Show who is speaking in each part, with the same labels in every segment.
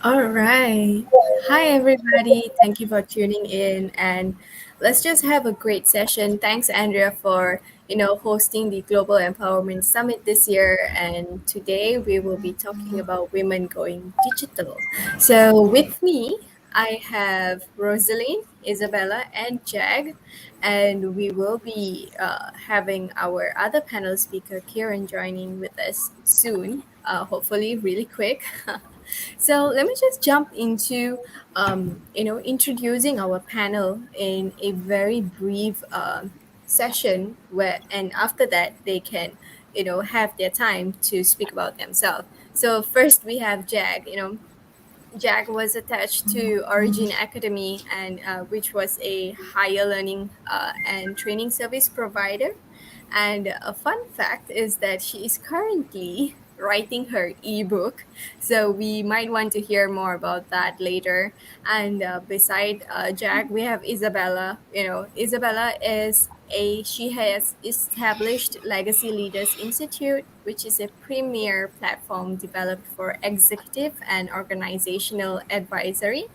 Speaker 1: All right. Hi, everybody. Thank you for tuning in, and let's just have a great session. Thanks, Andrea, for hosting the Global Empowerment Summit this year. And today we will be talking about women going digital. So, with me, I have Rosaline, Isabella, and Jag, and we will be having our other panel speaker, Kieran, joining with us soon. Hopefully, really quick. So let me just jump into, introducing our panel in a very brief session where, and after that they can, have their time to speak about themselves. So first we have Jag. Jag was attached to Origin Academy, and which was a higher learning and training service provider. And a fun fact is that she is currently writing her ebook. So we might want to hear more about that later. And beside Jack, we have Isabella. Isabella is she has established Legacy Leaders Institute, which is a premier platform developed for executive and organizational advisory,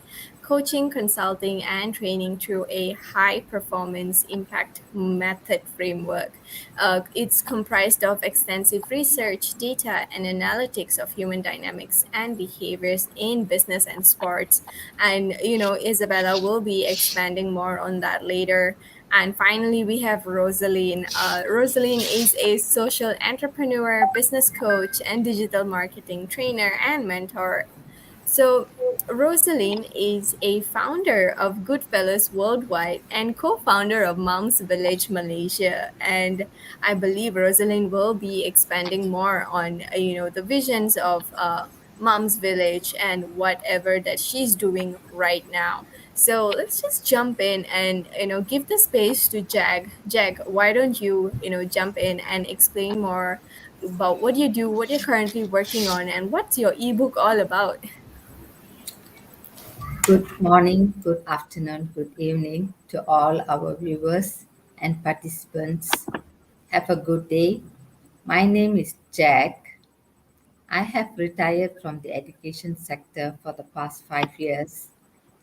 Speaker 1: coaching, consulting, and training through a high performance impact method framework. It's comprised of extensive research, data, and analytics of human dynamics and behaviors in business and sports. And, Isabella will be expanding more on that later. And finally, we have Rosaline. Rosaline is a social entrepreneur, business coach, and digital marketing trainer and mentor. So, Rosaline is a founder of Goodfellas Worldwide and co-founder of Moms Village Malaysia. And I believe Rosaline will be expanding more on the visions of Moms Village and whatever that she's doing right now. So let's just jump in and give the space to Jag. Jag, why don't you jump in and explain more about what you do, what you're currently working on, and what's your ebook all about?
Speaker 2: Good morning, good afternoon, good evening to all our viewers and participants. Have a good day. My name is Jack. I have retired from the education sector for the past 5 years.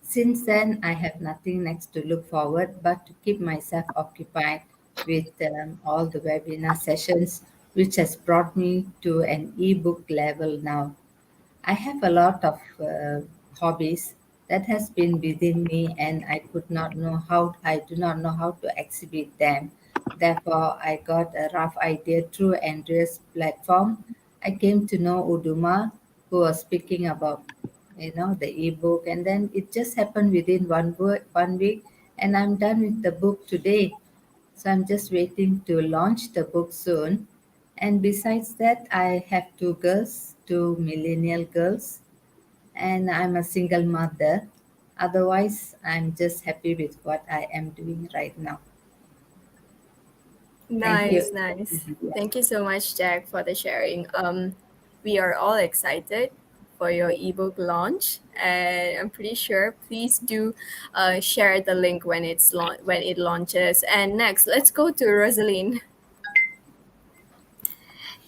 Speaker 2: Since then, I have nothing next to look forward but to keep myself occupied with all the webinar sessions, which has brought me to an ebook level now. I have a lot of hobbies that has been within me, and I do not know how to exhibit them. Therefore, I got a rough idea through Andrea's platform. I came to know Uduma, who was speaking about, the ebook, and then it just happened within 1 week, and I'm done with the book today. So I'm just waiting to launch the book soon. And besides that, I have two girls, two millennial girls, and I'm a single mother. Otherwise, I'm just happy with what I am doing right now. Thank you.
Speaker 1: Nice, nice. Thank you so much, Jack, for the sharing. We are all excited for your ebook launch, and I'm pretty sure. Please do share the link when when it launches. And next, let's go to Rosaline.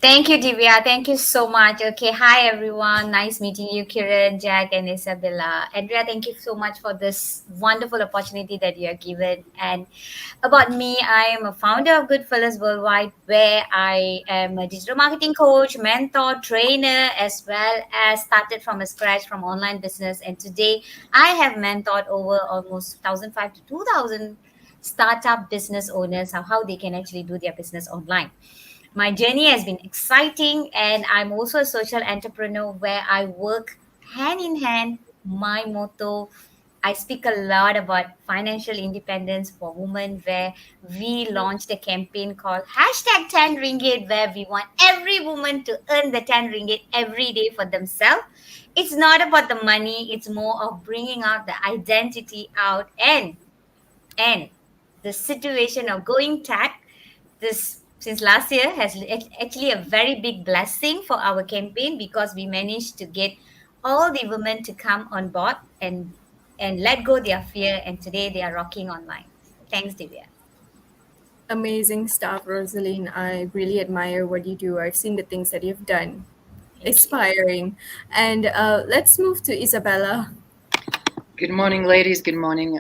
Speaker 3: Thank you, Divya. Thank you so much. Okay, hi everyone. Nice meeting you, Kiran, Jack, and Isabella. Andrea, thank you so much for this wonderful opportunity that you are given. And about me, I am a founder of Goodfellas Worldwide, where I am a digital marketing coach, mentor, trainer, as well as started from a scratch from online business. And today, I have mentored over almost 1,500 to 2,000 startup business owners how they can actually do their business online. My journey has been exciting, and I'm also a social entrepreneur where I work hand in hand. My motto, I speak a lot about financial independence for women, where we launched a campaign called hashtag 10 ringgit, where we want every woman to earn the 10 ringgit every day for themselves. It's not about the money, it's more of bringing out the identity out, and the situation of going tech this since last year has actually a very big blessing for our campaign, because we managed to get all the women to come on board and let go their fear, and today they are rocking online. Thanks, Divya.
Speaker 1: Amazing stuff, Rosaline. I really admire what you do. I've seen the things that you've done.
Speaker 3: Thank you.
Speaker 1: Aspiring. And let's move to Isabella.
Speaker 4: Good morning, ladies. Good morning.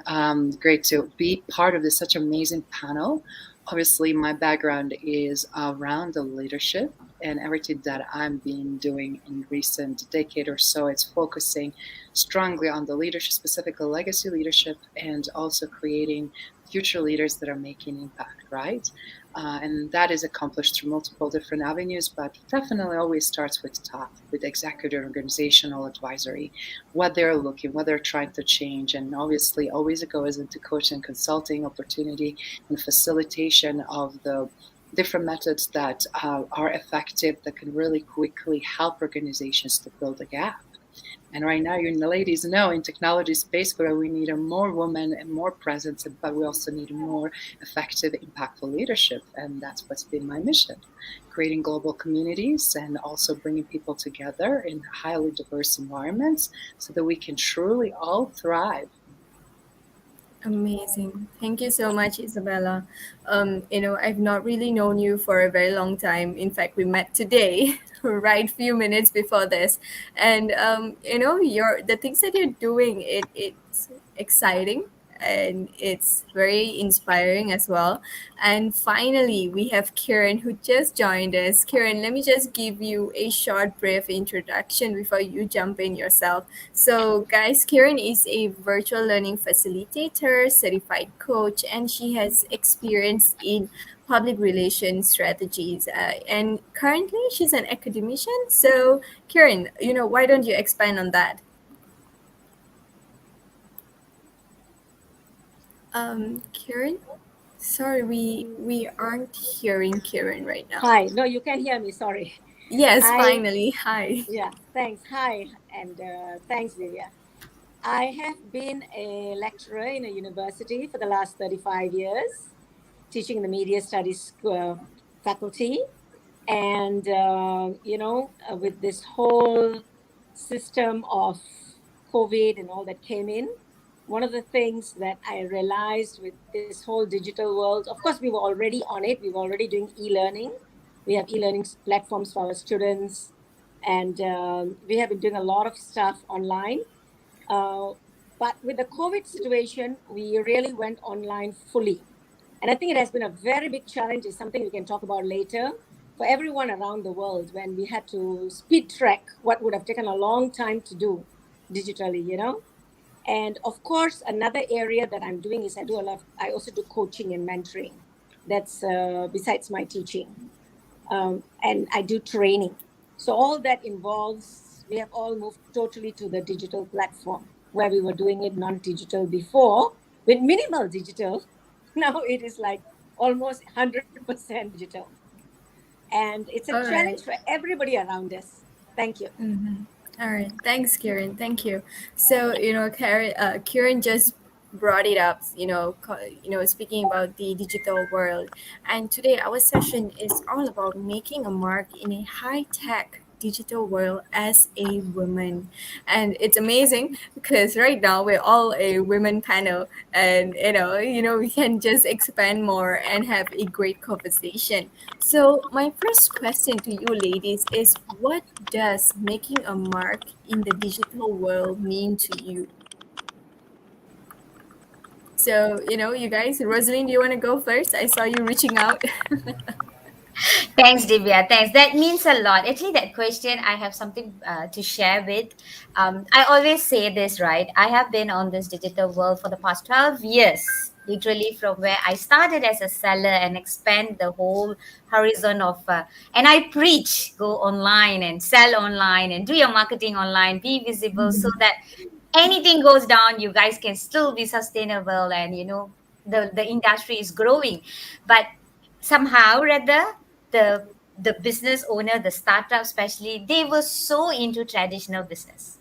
Speaker 4: Great to be part of this such amazing panel. Obviously, my background is around the leadership, and everything that I'm been doing in recent decade or so, it's focusing strongly on the leadership, specifically legacy leadership, and also creating future leaders that are making impact, right? And that is accomplished through multiple different avenues, but definitely always starts with top, with executive organizational advisory, what they're looking, what they're trying to change. And obviously, always it goes into coaching, consulting opportunity, and facilitation of the different methods that are effective that can really quickly help organizations to fill the gap. And right now, you ladies know in technology space where we need a more women and more presence, but we also need more effective, impactful leadership. And that's what's been my mission, creating global communities and also bringing people together in highly diverse environments so that we can truly all thrive.
Speaker 1: Amazing. Thank you so much, Isabella. I've not really known you for a very long time. In fact, we met today, right few minutes before this. And your the things that you're doing, it's exciting and it's very inspiring as well. And finally, we have Kieran who just joined us. Kieran, let me just give you a short, brief introduction before you jump in yourself. So, guys, Kieran is a virtual learning facilitator, certified coach, and she has experience in public relations strategies. And currently, she's an academician. So, Kieran, why don't you expand on that? Kieran? Sorry, we aren't hearing Kieran right now.
Speaker 5: Hi. No, you can hear me. Sorry.
Speaker 1: Yes,
Speaker 5: I,
Speaker 1: finally. Hi.
Speaker 5: yeah, thanks. Hi. And thanks, Divya. I have been a lecturer in a university for the last 35 years, teaching in the media studies faculty. And, with this whole system of COVID and all that came in, one of the things that I realized with this whole digital world, of course, we were already on it. We were already doing e-learning. We have e-learning platforms for our students, and we have been doing a lot of stuff online. Uh, but with the COVID situation, we really went online fully. And I think it has been a very big challenge, is something we can talk about later, for everyone around the world when we had to speed track what would have taken a long time to do digitally. And of course, another area that I'm doing is I also do coaching and mentoring. That's besides my teaching. And I do training. So all that involves, we have all moved totally to the digital platform where we were doing it non-digital before with minimal digital. Now it is like almost 100% digital. And it's a
Speaker 1: All right.
Speaker 5: challenge for everybody around us. Thank you.
Speaker 1: Mm-hmm. All right. Thanks, Kieran. Thank you. So, Kieran just brought it up, speaking about the digital world. And today our session is all about making a mark in a high-tech digital world as a woman. And it's amazing because right now we're all a women panel, and we can just expand more and have a great conversation. So, my first question to you ladies is, what does making a mark in the digital world mean to you? So, you guys, Rosalind, do you want to go first? I saw you reaching out.
Speaker 3: Thanks, Divya. Thanks. That means a lot. Actually, that question, I have something to share with. I always say this, right? I have been on this digital world for the past 12 years, literally from where I started as a seller and expand the whole horizon of, and I preach go online and sell online and do your marketing online, be visible so that anything goes down, you guys can still be sustainable and, the industry is growing. But somehow rather the business owner, the startup especially, they were so into traditional business.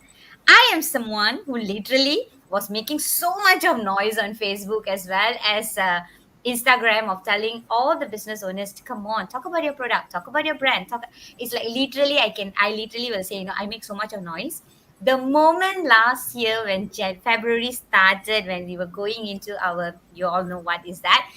Speaker 3: I am someone who literally was making so much of noise on Facebook as well as Instagram, of telling all the business owners to come on, talk about your product, talk about your brand, talk. It's like literally I literally will say, I make so much of noise. The moment last year when February started, when we were going into our, you all know what is that,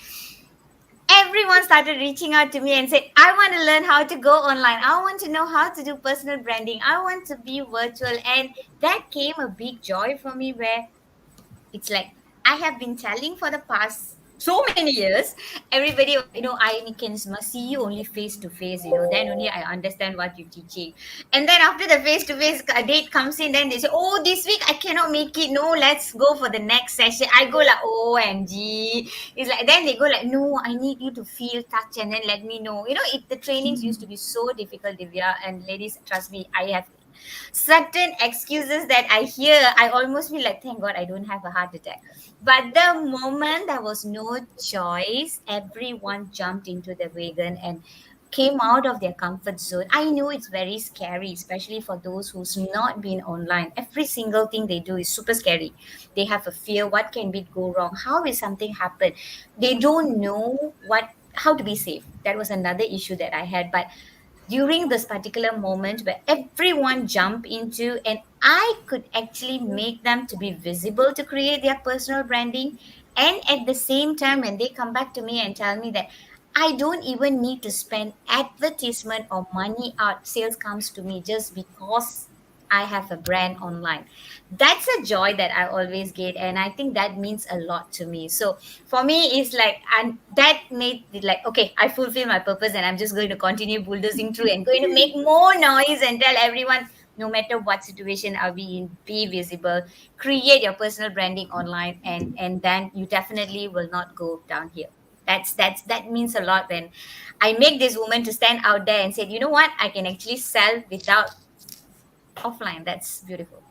Speaker 3: everyone started reaching out to me and said, I want to learn how to go online. I want to know how to do personal branding. I want to be virtual. And that came a big joy for me where it's like I have been telling for the past so many years. Everybody was like, I can must see you only face to face. Then only I understand what you're teaching. And then after the face to face date comes in, then they say, oh, this week I cannot make it. No, let's go for the next session. I go like, OMG. It's like, then they go like, no, I need you to feel touch and then let me know. The trainings used to be so difficult, Divya. And ladies, trust me, I have certain excuses that I hear, I almost feel like, thank God I don't have a heart attack. But the moment there was no choice, everyone jumped into the wagon and came out of their comfort zone. I know it's very scary, especially for those who's not been online. Every single thing they do is super scary. They have a fear. What can be go wrong? How will something happen? They don't know how to be safe. That was another issue that I had. But during this particular moment where everyone jump into, and I could actually make them to be visible to create their personal branding, and at the same time when they come back to me and tell me that I don't even need to spend advertisement or money out, sales comes to me just because I have a brand online. That's a joy that I always get, and I think that means a lot to me. So for me it's like, and that made it like, okay, I fulfill my purpose and I'm just going to continue bulldozing through and going to make more noise and tell everyone, no matter what situation I'll be in, be visible, create your personal branding online, and then you definitely will not go down here. That means a lot when I make this woman to stand out there and say, you know what, I can actually sell without offline. That's beautiful.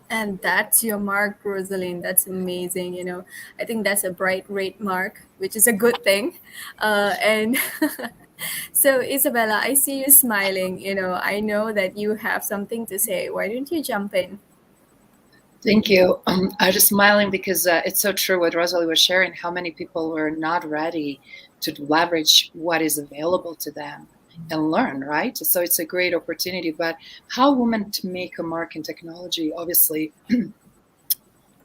Speaker 1: And that's your mark, Rosalind. That's amazing. I think that's a bright rate mark, which is a good thing. And so, Isabella, I see you smiling. I know that you have something to say. Why don't you jump in?
Speaker 4: Thank you. I was just smiling because it's so true what Rosalie was sharing, how many people are not ready to leverage what is available to them and learn, right? So it's a great opportunity. But how women to make a mark in technology, obviously,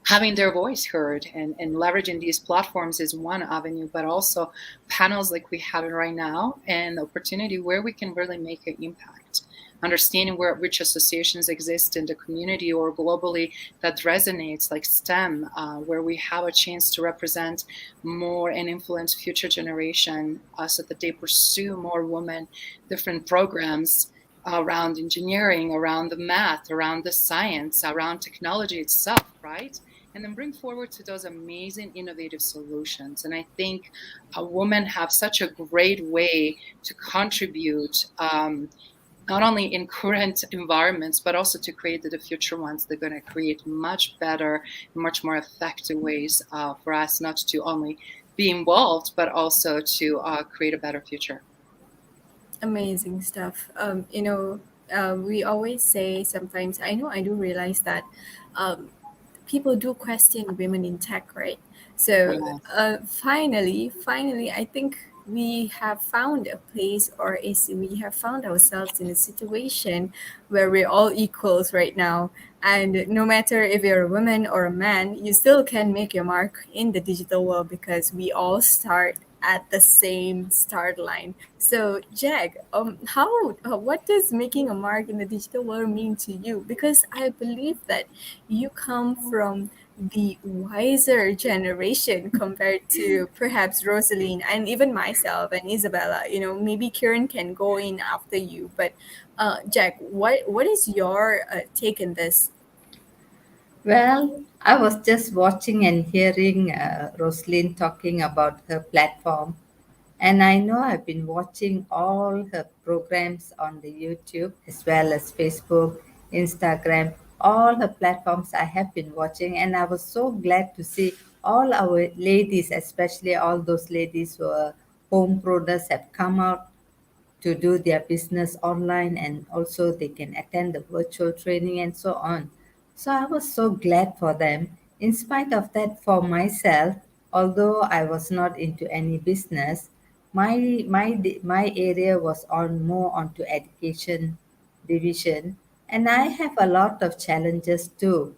Speaker 4: having their voice heard and leveraging these platforms is one avenue, but also panels like we have right now and the opportunity where we can really make an impact. Understanding which associations exist in the community or globally that resonates, like STEM, where we have a chance to represent more and influence future generation so that they pursue more women, different programs around engineering, around the math, around the science, around technology itself, right? And then bring forward to those amazing innovative solutions. And I think women have such a great way to contribute, not only in current environments, but also to create the future ones. They're going to create much better, much more effective ways for us not to only be involved, but also to create a better future.
Speaker 1: Amazing stuff. We always say sometimes, I know I do realize that people do question women in tech, right? So finally, I think we have found a place, or is we have found ourselves in a situation where we're all equals right now. And no matter if you're a woman or a man, you still can make your mark in the digital world because we all start at the same start line. So, Jack, what does making a mark in the digital world mean to you? Because I believe that you come from the wiser generation compared to perhaps Rosaline and even myself and Isabella. Maybe Kieran can go in after you, but Jack, what is your take in this?
Speaker 2: Well, I was just watching and hearing Roslyn talking about her platform, and I know I've been watching all her programs on the YouTube as well as Facebook, Instagram, all her platforms I have been watching, and I was so glad to see all our ladies, especially all those ladies who are home proners, have come out to do their business online, and also they can attend the virtual training and so on. So I was so glad for them. In spite of that, for myself, although I was not into any business, my area was on more onto education division, and I have a lot of challenges too,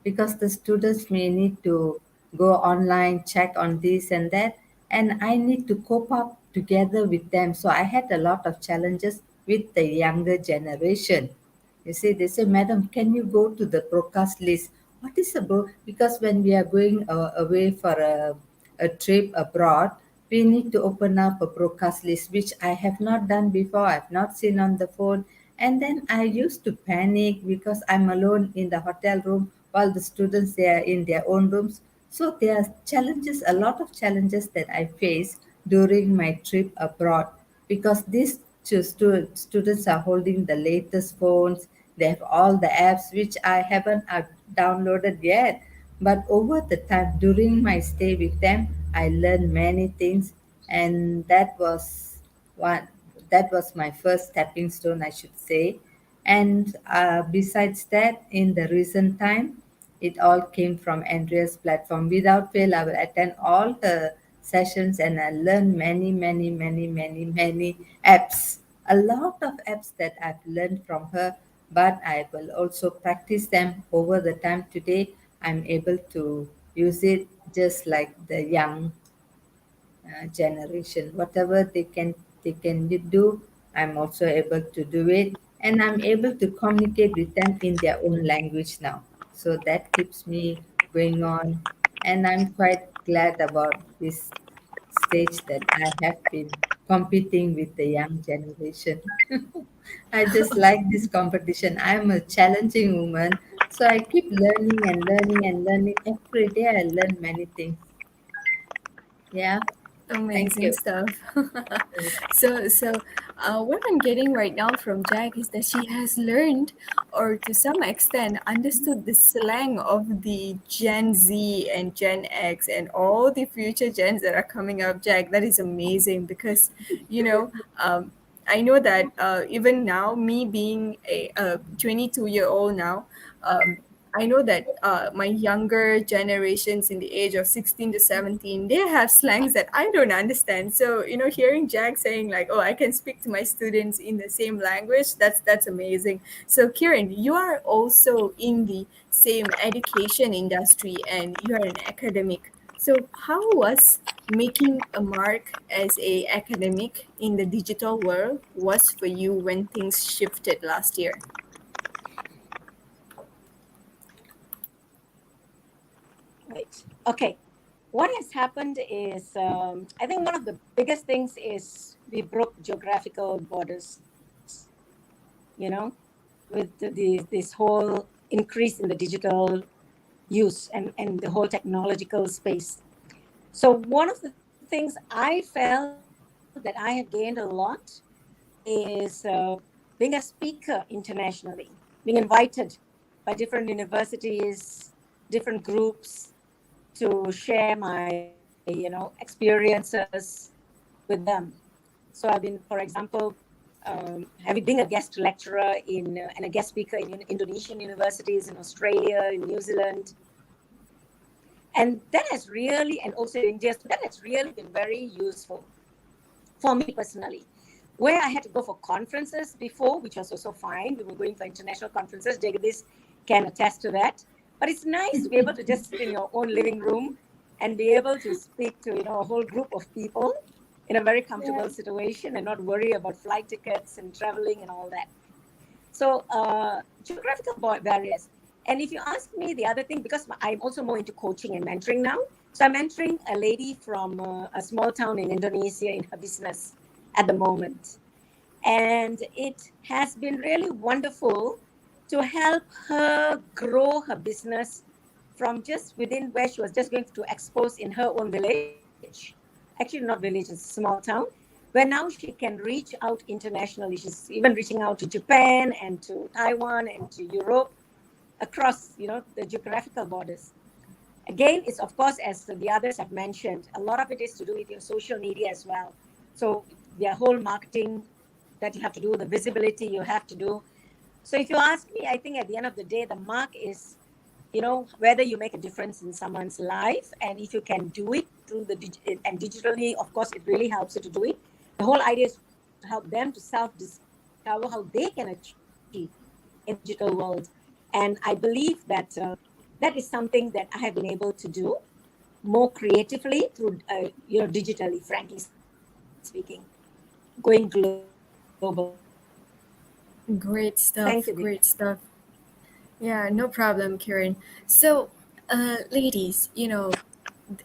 Speaker 2: because the students may need to go online, check on this and that. and I need to cope up together with them. So I had a lot of challenges with the younger generation. You see, they say, Madam, can you go to the broadcast list? What is a Because when we are going away for a trip abroad, we need to open up a broadcast list, which I have not done before. I've not seen on the phone. And then I used to panic because I'm alone in the hotel room while the students they are in their own rooms. So there are challenges, a lot of challenges that I faced during my trip abroad because these students are holding the latest phones. They have all the apps which I haven't downloaded yet. But over the time during my stay with them, I learned many things, and one. That was my first stepping stone, I should say. And besides that, in the recent time, it all came from Andrea's platform. Without fail, I will attend all the sessions and I learn many apps. A lot of apps that I've learned from her, but I will also practice them over the time. Today, I'm able to use it just like the young generation. Whatever they can do, I'm also able to do it, and I'm able to communicate with them in their own language now. So that keeps me going on, and I'm quite glad about this stage that I have been competing with the young generation. I just like this competition. I'm a challenging woman, so I keep learning and learning and learning. Every day I learn many things. Yeah, thank
Speaker 1: Amazing
Speaker 2: you.
Speaker 1: stuff. What I'm getting right now from Jack is that she has learned, or to some extent, understood the slang of the Gen Z and Gen X and all the future gens that are coming up. Jack, that is amazing because, you know, I know that even now, me being a 22-year-old now, I know that my younger generations in the age of 16 to 17, they have slangs that I don't understand. So, hearing Jack saying like, oh, I can speak to my students in the same language, that's amazing. So, Kiran, you are also in the same education industry and you're an academic. So, how was making a mark as a academic in the digital world was for you when things shifted last year?
Speaker 5: Right. Okay. What has happened is, I think one of the biggest things is we broke geographical borders, you know, with this whole increase in the digital use and the whole technological space. So, one of the things I felt that I have gained a lot is being a speaker internationally, being invited by different universities, different groups to share my experiences with them. So I've been, for example, having being a guest lecturer in and a guest speaker in Indonesian universities, in Australia, in New Zealand, and that has really, and also in India, so that has really been very useful for me personally. Where I had to go for conferences before, which was also fine, we were going for international conferences. Jagadish can attest to that. But it's nice to be able to just sit in your own living room and be able to speak to a whole group of people in a very comfortable situation and not worry about flight tickets and traveling and all that. So geographical barriers. And if you ask me the other thing, because I'm also more into coaching and mentoring now. So I'm mentoring a lady from a small town in Indonesia in her business at the moment. And it has been really wonderful to help her grow her business from just within where she was just going to expose in her own village. Actually, not village, it's a small town, where now she can reach out internationally. She's even reaching out to Japan and to Taiwan and to Europe across, the geographical borders. Again, it's of course, as the others have mentioned, a lot of it is to do with your social media as well. So their whole marketing that you have to do, the visibility you have to do. So if you ask me, I think at the end of the day, the mark is, whether you make a difference in someone's life, and if you can do it through and digitally, of course, it really helps you to do it. The whole idea is to help them to self-discover how they can achieve in the digital world. And I believe that that is something that I have been able to do. more creatively through, digitally, frankly speaking, going global. Thank you, Divya.
Speaker 1: Great stuff. Great stuff. Yeah, no problem, Kieran. So, ladies,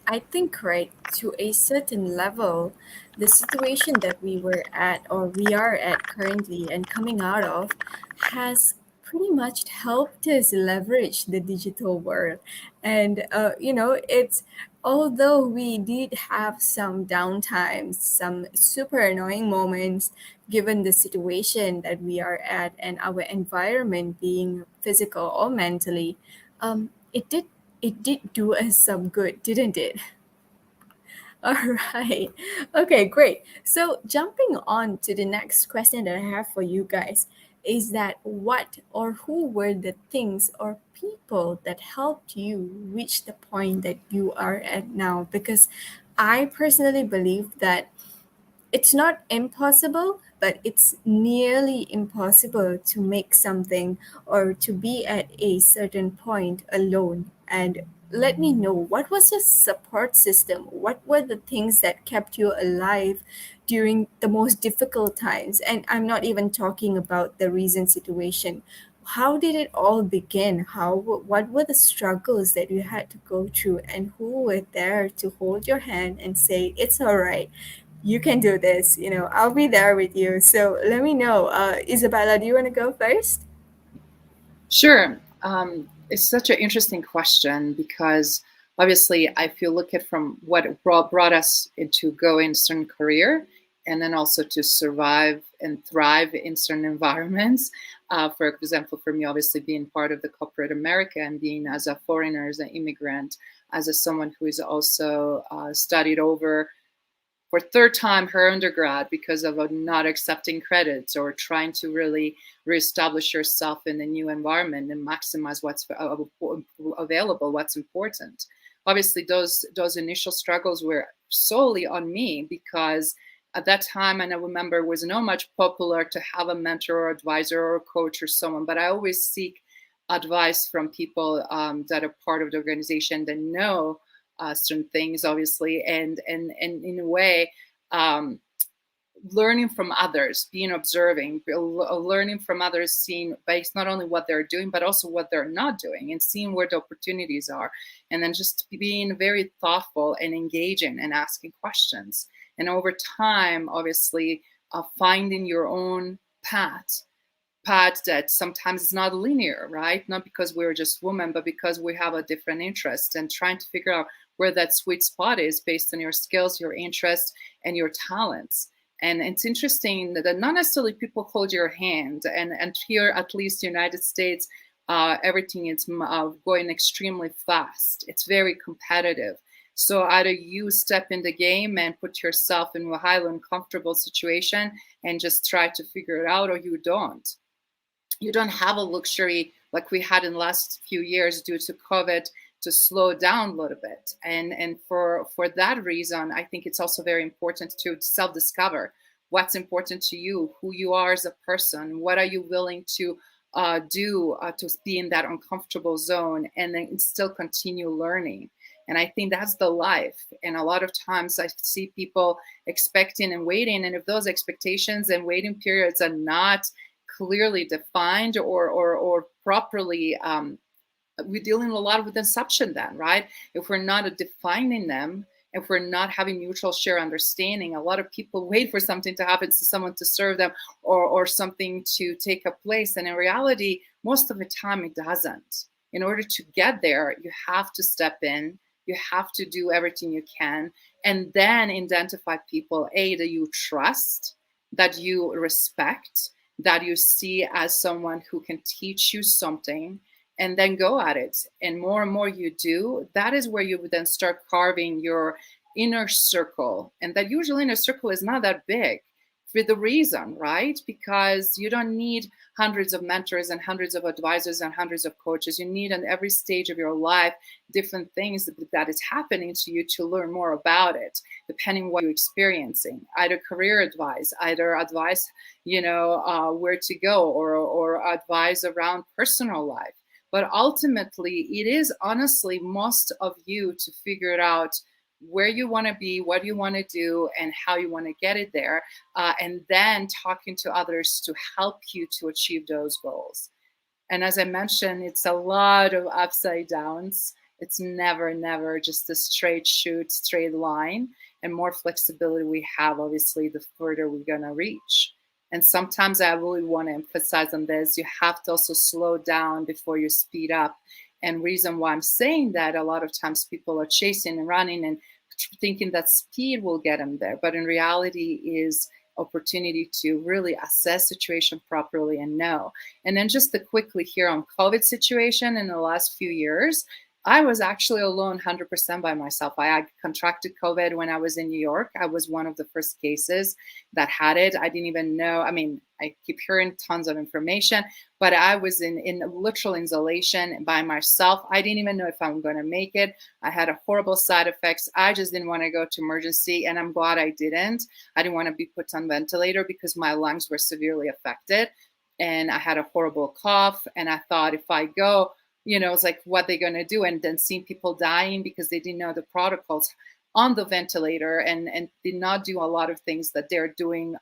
Speaker 1: I think, right, to a certain level, the situation that we were at or we are at currently and coming out of has pretty much helped us leverage the digital world. And, it's although we did have some downtimes, some super annoying moments, given the situation that we are at and our environment being physical or mentally, it did do us some good, didn't it? All right. Okay, great. So, jumping on to the next question that I have for you guys is that what or who were the things or people that helped you reach the point that you are at now? Because I personally believe that it's not impossible, but it's nearly impossible to make something or to be at a certain point alone. And let me know, what was your support system? What were the things that kept you alive during the most difficult times? And I'm not even talking about the recent situation. How did it all begin? What were the struggles that you had to go through, and who were there to hold your hand and say it's all right, you can do this, I'll be there with you. So let me know, Isabella, do you want to go first?
Speaker 4: Sure. It's such an interesting question because obviously, if you look at from what brought us into go in certain career, and then also to survive and thrive in certain environments. For example, for me, obviously being part of the corporate America and being as a foreigner, as an immigrant, as a someone who is also studied over for third time her undergrad because of not accepting credits or trying to really reestablish yourself in a new environment and maximize what's available, what's important. Obviously, those initial struggles were solely on me because at that time, and I remember, it was not much popular to have a mentor or advisor or a coach or someone, but I always seek advice from people that are part of the organization that know certain things, obviously, and in a way, um, learning from others, being observing, learning from others, seeing based not only what they're doing, but also what they're not doing, and seeing where the opportunities are, and then just being very thoughtful and engaging and asking questions. And over time, obviously, finding your own path that sometimes is not linear, right? Not because we're just women, but because we have a different interest, and trying to figure out where that sweet spot is based on your skills, your interests, and your talents. And it's interesting that not necessarily people hold your hand. And here, at least United States, everything is going extremely fast. It's very competitive. So either you step in the game and put yourself in a highly uncomfortable situation and just try to figure it out, or you don't. You don't have a luxury like we had in the last few years due to COVID to slow down a little bit. And for that reason, I think it's also very important to self-discover what's important to you, who you are as a person, what are you willing to do to be in that uncomfortable zone, and then still continue learning. And I think that's the life. And a lot of times I see people expecting and waiting, and if those expectations and waiting periods are not clearly defined or properly, we're dealing a lot with deception then, right? If we're not defining them, if we're not having mutual share understanding, a lot of people wait for something to happen, to someone to serve them, or something to take a place. And in reality, most of the time it doesn't. In order to get there, you have to step in, you have to do everything you can, and then identify people, that you trust, that you respect, that you see as someone who can teach you something, and then go at it. And more you do, that is where you would then start carving your inner circle. And that usually inner circle is not that big for the reason, right? Because you don't need hundreds of mentors and hundreds of advisors and hundreds of coaches. You need, on every stage of your life, different things that is happening to you to learn more about it, depending what you're experiencing. Either career advice, either advice, where to go, or advice around personal life. But ultimately, it is honestly most of you to figure it out where you want to be, what you want to do, and how you want to get it there. And then talking to others to help you to achieve those goals. And as I mentioned, it's a lot of upside downs. It's never, never just a straight shoot, straight line. And more flexibility we have, obviously, the further we're going to reach. And sometimes I really want to emphasize on this. You have to also slow down before you speed up. And reason why I'm saying that, a lot of times people are chasing and running and thinking that speed will get them there. But in reality is opportunity to really assess situation properly and know. And then just to quickly here on COVID situation in the last few years, I was actually alone 100% by myself. I contracted COVID when I was in New York. I was one of the first cases that had it. I didn't even know. I mean, I keep hearing tons of information, but I was in literal isolation by myself. I didn't even know if I'm going to make it. I had a horrible side effects. I just didn't want to go to emergency, and I'm glad I didn't. I didn't want to be put on ventilator because my lungs were severely affected, and I had a horrible cough. And I thought if I go, it's like what they're going to do. And then seeing people dying because they didn't know the protocols on the ventilator and did not do a lot of things that they're doing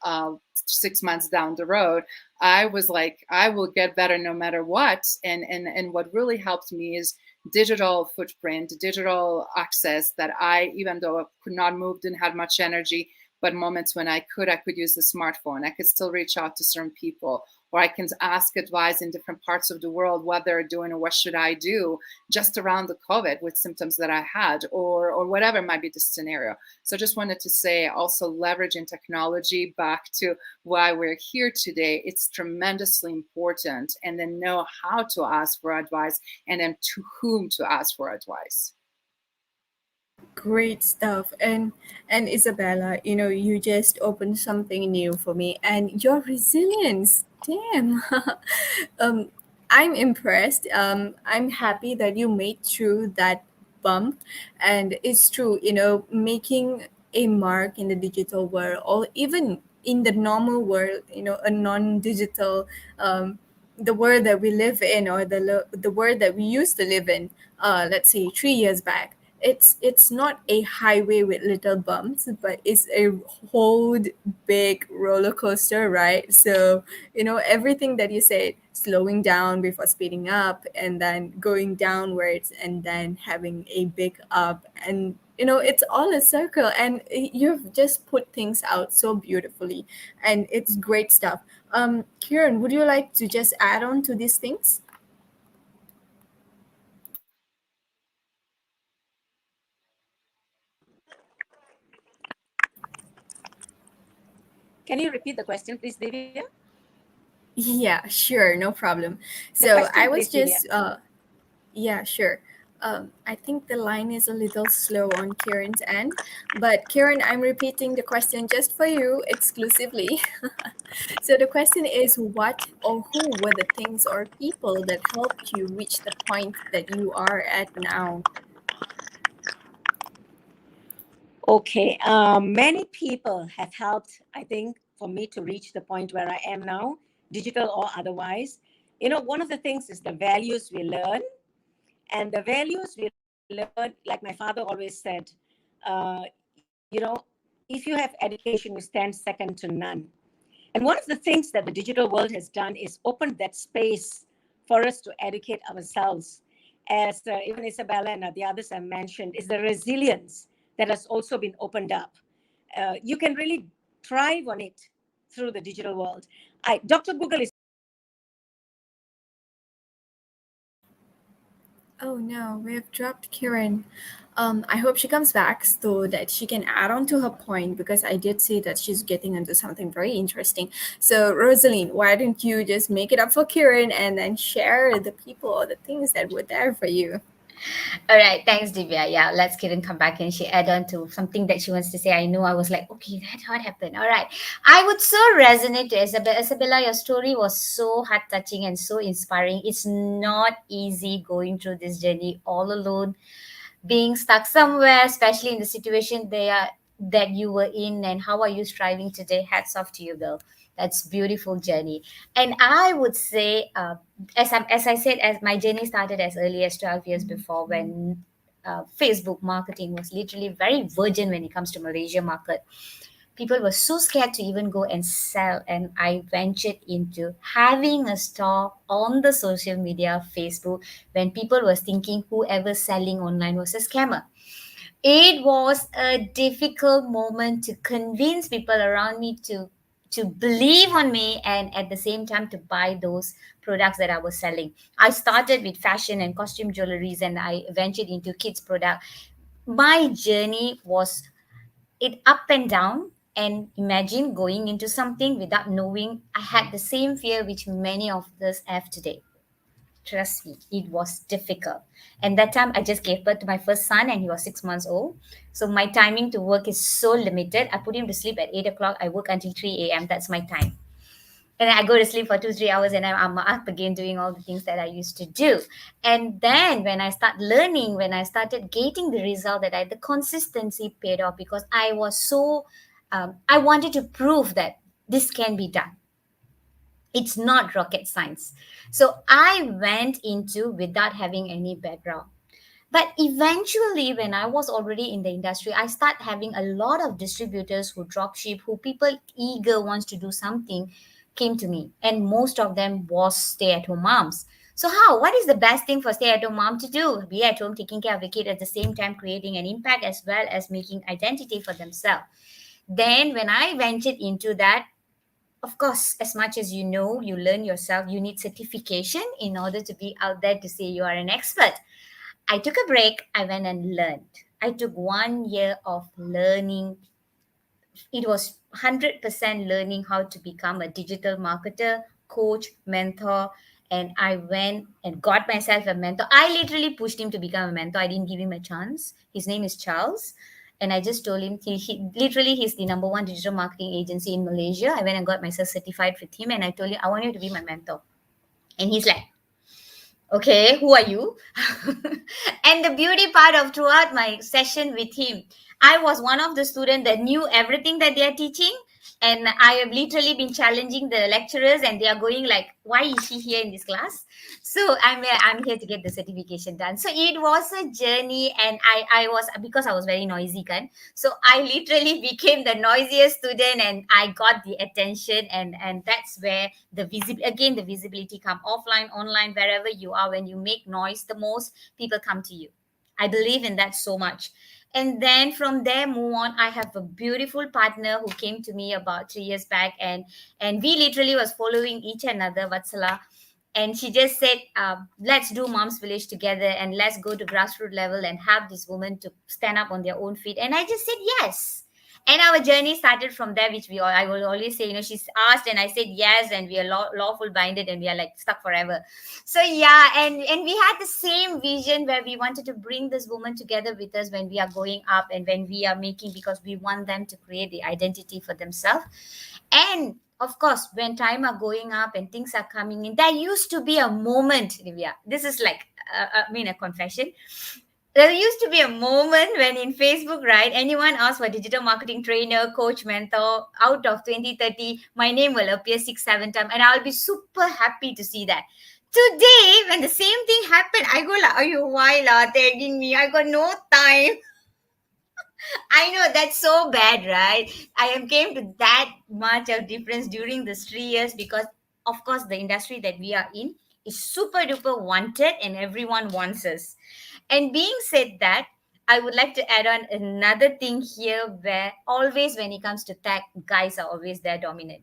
Speaker 4: 6 months down the road. I was like, I will get better no matter what. And what really helped me is digital footprint, digital access that I, even though I could not move, didn't have much energy, but moments when I could use the smartphone. I could still reach out to certain people, or I can ask advice in different parts of the world what they're doing or what should I do just around the COVID with symptoms that I had, or whatever might be the scenario. So just wanted to say, also leveraging technology back to why we're here today. It's tremendously important, and then know how to ask for advice and then to whom to ask for advice.
Speaker 1: Great stuff. And Isabella, you just opened something new for me, and your resilience. Damn. um I'm impressed. I'm happy that you made through that bump. And it's true, making a mark in the digital world, or even in the normal world, a non-digital, the world that we live in, or the world that we used to live in, let's say 3 years back. It's not a highway with little bumps, but it's a whole big roller coaster, right? So, everything that you said, slowing down before speeding up, and then going downwards, and then having a big up, and it's all a circle, and you've just put things out so beautifully, and it's great stuff. Kieran, would you like to just add on to these things?
Speaker 5: Can you repeat the question, please, Divya?
Speaker 1: Yeah, sure, no problem.
Speaker 5: The
Speaker 1: So I
Speaker 5: question,
Speaker 1: was
Speaker 5: please, Divya.
Speaker 1: just Yeah, sure. I think the line is a little slow on Kieran's end, but Kieran, I'm repeating the question just for you exclusively. So the question is, what or who were the things or people that helped you reach the point that you are at now?
Speaker 5: Okay, many people have helped, I think, for me to reach the point where I am now, digital or otherwise. One of the things is the values we learn. And the values we learn, like my father always said, uh, if you have education, you stand second to none. And one of the things that the digital world has done is opened that space for us to educate ourselves. As even Isabella and the others have mentioned, is the resilience that has also been opened up. You can really thrive on it through the digital world. Dr. Google is.
Speaker 1: Oh no, we have dropped Kieran. I hope she comes back so that she can add on to her point, because I did see that she's getting into something very interesting. So, Rosaline, why don't you just make it up for Kieran and then share the people or the things that were there for you?
Speaker 3: All right, thanks, Divya. Yeah, let's Kiran come back and she add on to something that she wants to say. I know I was like, okay, that's what happened. All right. I would so resonate to Isabella. Isabella, your story was so heart touching and so inspiring. It's not easy going through this journey all alone, being stuck somewhere, especially in the situation they are that you were in and how are you striving today. Hats off to you, girl. That's beautiful journey. And I would say, as I said, as my journey started as early as 12 years before, when Facebook marketing was literally very virgin when it comes to Malaysia market. People were so scared to even go and sell, and I ventured into having a store on the social media Facebook when people was thinking whoever selling online was a scammer. It was a difficult moment to convince people around me to believe on me and at the same time to buy those products that I was selling. I started with fashion and costume jewelries and I ventured into kids product. My journey was it up and down, and imagine going into something without knowing. I had the same fear which many of us have today. Trust me, it was difficult. And that time I just gave birth to my first son and he was 6 months old. So my timing to work is so limited. I put him to sleep at 8 o'clock. I work until 3 a.m. That's my time. And then I go to sleep for 2 3 hours and I'm up again doing all the things that I used to do. And then when I start learning, when I started getting the result that the consistency paid off because I was so I wanted to prove that this can be done. It's not rocket science. So I went into without having any background. But eventually, when I was already in the industry, I start having a lot of distributors who drop ship, who people eager wants to do something, came to me, and most of them was stay-at-home moms. So how? What is the best thing for stay-at-home mom to do? Be at home, taking care of the kid at the same time, creating an impact as well as making identity for themselves. Then, when I ventured into that, of course, as much as you know, you learn yourself, you need certification in order to be out there to say you are an expert. I took a break. I went and learned. I took 1 year of learning. It was 100% learning how to become a digital marketer, coach, mentor. And I went and got myself a mentor. I literally pushed him to become a mentor. I didn't give him a chance. His name is Charles. And I just told him, he literally, he's the number one digital marketing agency in Malaysia. I went and got myself certified with him. And I told him, I want you to be my mentor. And he's like, okay, who are you? And the beauty part of throughout my session with him, I was one of the students that knew everything that they are teaching. And I have literally been challenging the lecturers, and they are going like, "Why is she here in this class?" So I'm here to get the certification done. So it was a journey, and I was, because I was very noisy, kan. So I literally became the noisiest student, and I got the attention, and that's where the visibility come offline, online, wherever you are. When you make noise the most, people come to you. I believe in that so much. And then from there move on, I have a beautiful partner who came to me about 3 years back, and we literally was following each another, Vatsala. And she just said, let's do Mom's Village together, and let's go to grassroots level and have this woman to stand up on their own feet. And I just said yes. And our journey started from there, which I will always say, she's asked and I said yes, and we are lawful binded, and we are like stuck forever. So yeah, and we had the same vision where we wanted to bring this woman together with us when we are going up and when we are making, because we want them to create the identity for themselves. And of course, when time are going up and things are coming in, there used to be a moment, Livia. This is like, a confession. There used to be a moment when in Facebook, right, anyone asks for digital marketing trainer, coach, mentor, out of 20, 30, my name will appear 6 7 times, and I'll be super happy to see that. Today, when the same thing happened, I go like, are you why la tagging me? I got no time. I know that's so bad, right? I have came to that much of difference during these 3 years, because of course the industry that we are in is super duper wanted and everyone wants us. And being said that, I would like to add on another thing here, where always when it comes to tech, guys are always there dominant.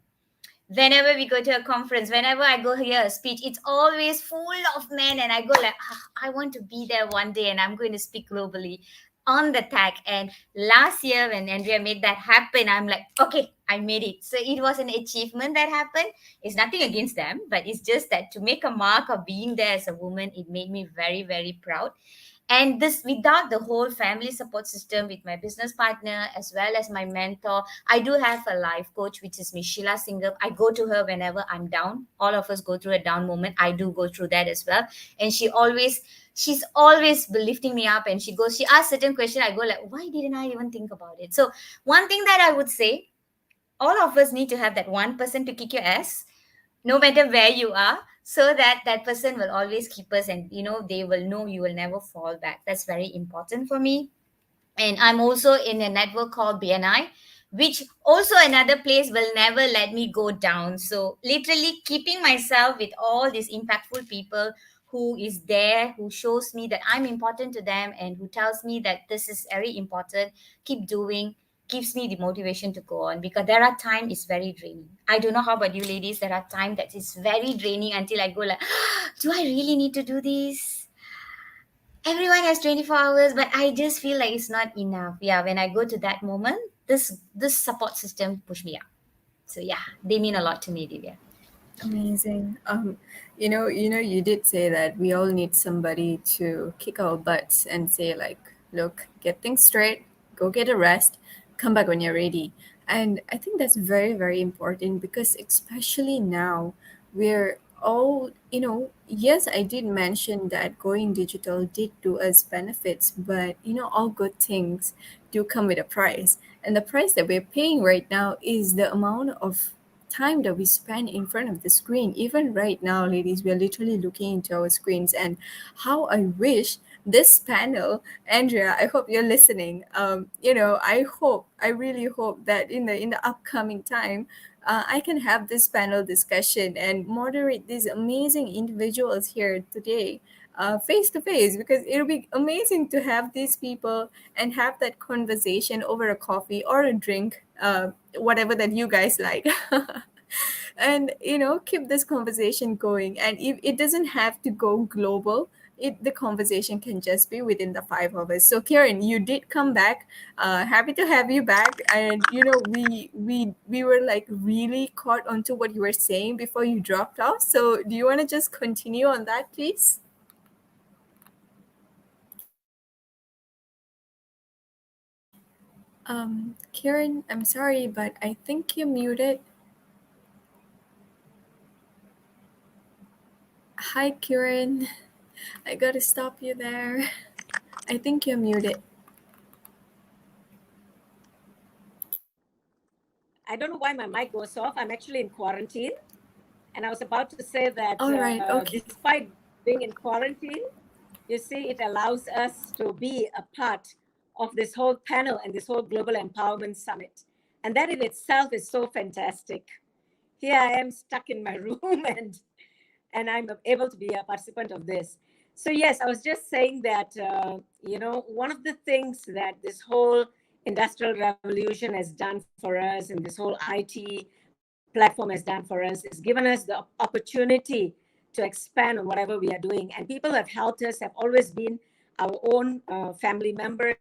Speaker 3: Whenever we go to a conference, whenever I go hear a speech, it's always full of men, and I go like, I want to be there one day, and I'm going to speak globally on the tag. And last year when Andrea made that happen, I'm like, okay, I made it. So it was an achievement that happened. It's nothing against them, but it's just that to make a mark of being there as a woman, it made me very, very proud. And this, without the whole family support system with my business partner as well as my mentor. I do have a life coach, which is Miss Sheila Singham. I go to her whenever I'm down. All of us go through a down moment. I do go through that as well, and she always she's always lifting me up, and she asks certain question, I go like, why didn't I even think about it? So one thing that I would say, all of us need to have that one person to kick your ass, no matter where you are, so that that person will always keep us, and they will know you will never fall back. That's very important for me. And I'm also in a network called BNI, which also another place will never let me go down. So literally keeping myself with all these impactful people who is there, who shows me that I'm important to them, and who tells me that this is very important, keep doing, gives me the motivation to go on. Because there are time is very draining. I don't know how about you ladies, there are time that is very draining until I go like, do I really need to do this? Everyone has 24 hours, but I just feel like it's not enough. Yeah, when I go to that moment, this support system push me up. So yeah, they mean a lot to me, Divya.
Speaker 1: Amazing. You did say that we all need somebody to kick our butts and say like, look, get things straight, go get a rest, come back when you're ready. And I think that's very, very important because especially now we're all, yes, I did mention that going digital did do us benefits, but all good things do come with a price. And the price that we're paying right now is the amount of time that we spend in front of the screen. Even right now, ladies, we are literally looking into our screens. And how I wish this panel, Andrea, I hope you're listening. I really hope that in the upcoming time, I can have this panel discussion and moderate these amazing individuals here today, face to face, because it'll be amazing to have these people and have that conversation over a coffee or a drink, whatever that you guys like. And keep this conversation going, and if it doesn't have to go global, the conversation can just be within the five of us. So Karen, you did come back. Happy to have you back. And we were like really caught onto what you were saying before you dropped off. So do you want to just continue on that, please? Karen, I'm sorry, but I think you're muted. Hi, Karen. I gotta stop you there. I think you're muted.
Speaker 5: I don't know why my mic goes off. I'm actually in quarantine. And I was about to say that
Speaker 1: All right, okay.
Speaker 5: despite being in quarantine, you see, it allows us to be a part of this whole panel and this whole Global Empowerment Summit. And that in itself is so fantastic. Here I am stuck in my room and I'm able to be a participant of this. So yes, I was just saying that, one of the things that this whole industrial revolution has done for us and this whole IT platform has done for us is given us the opportunity to expand on whatever we are doing. And people have helped us, have always been our own family members,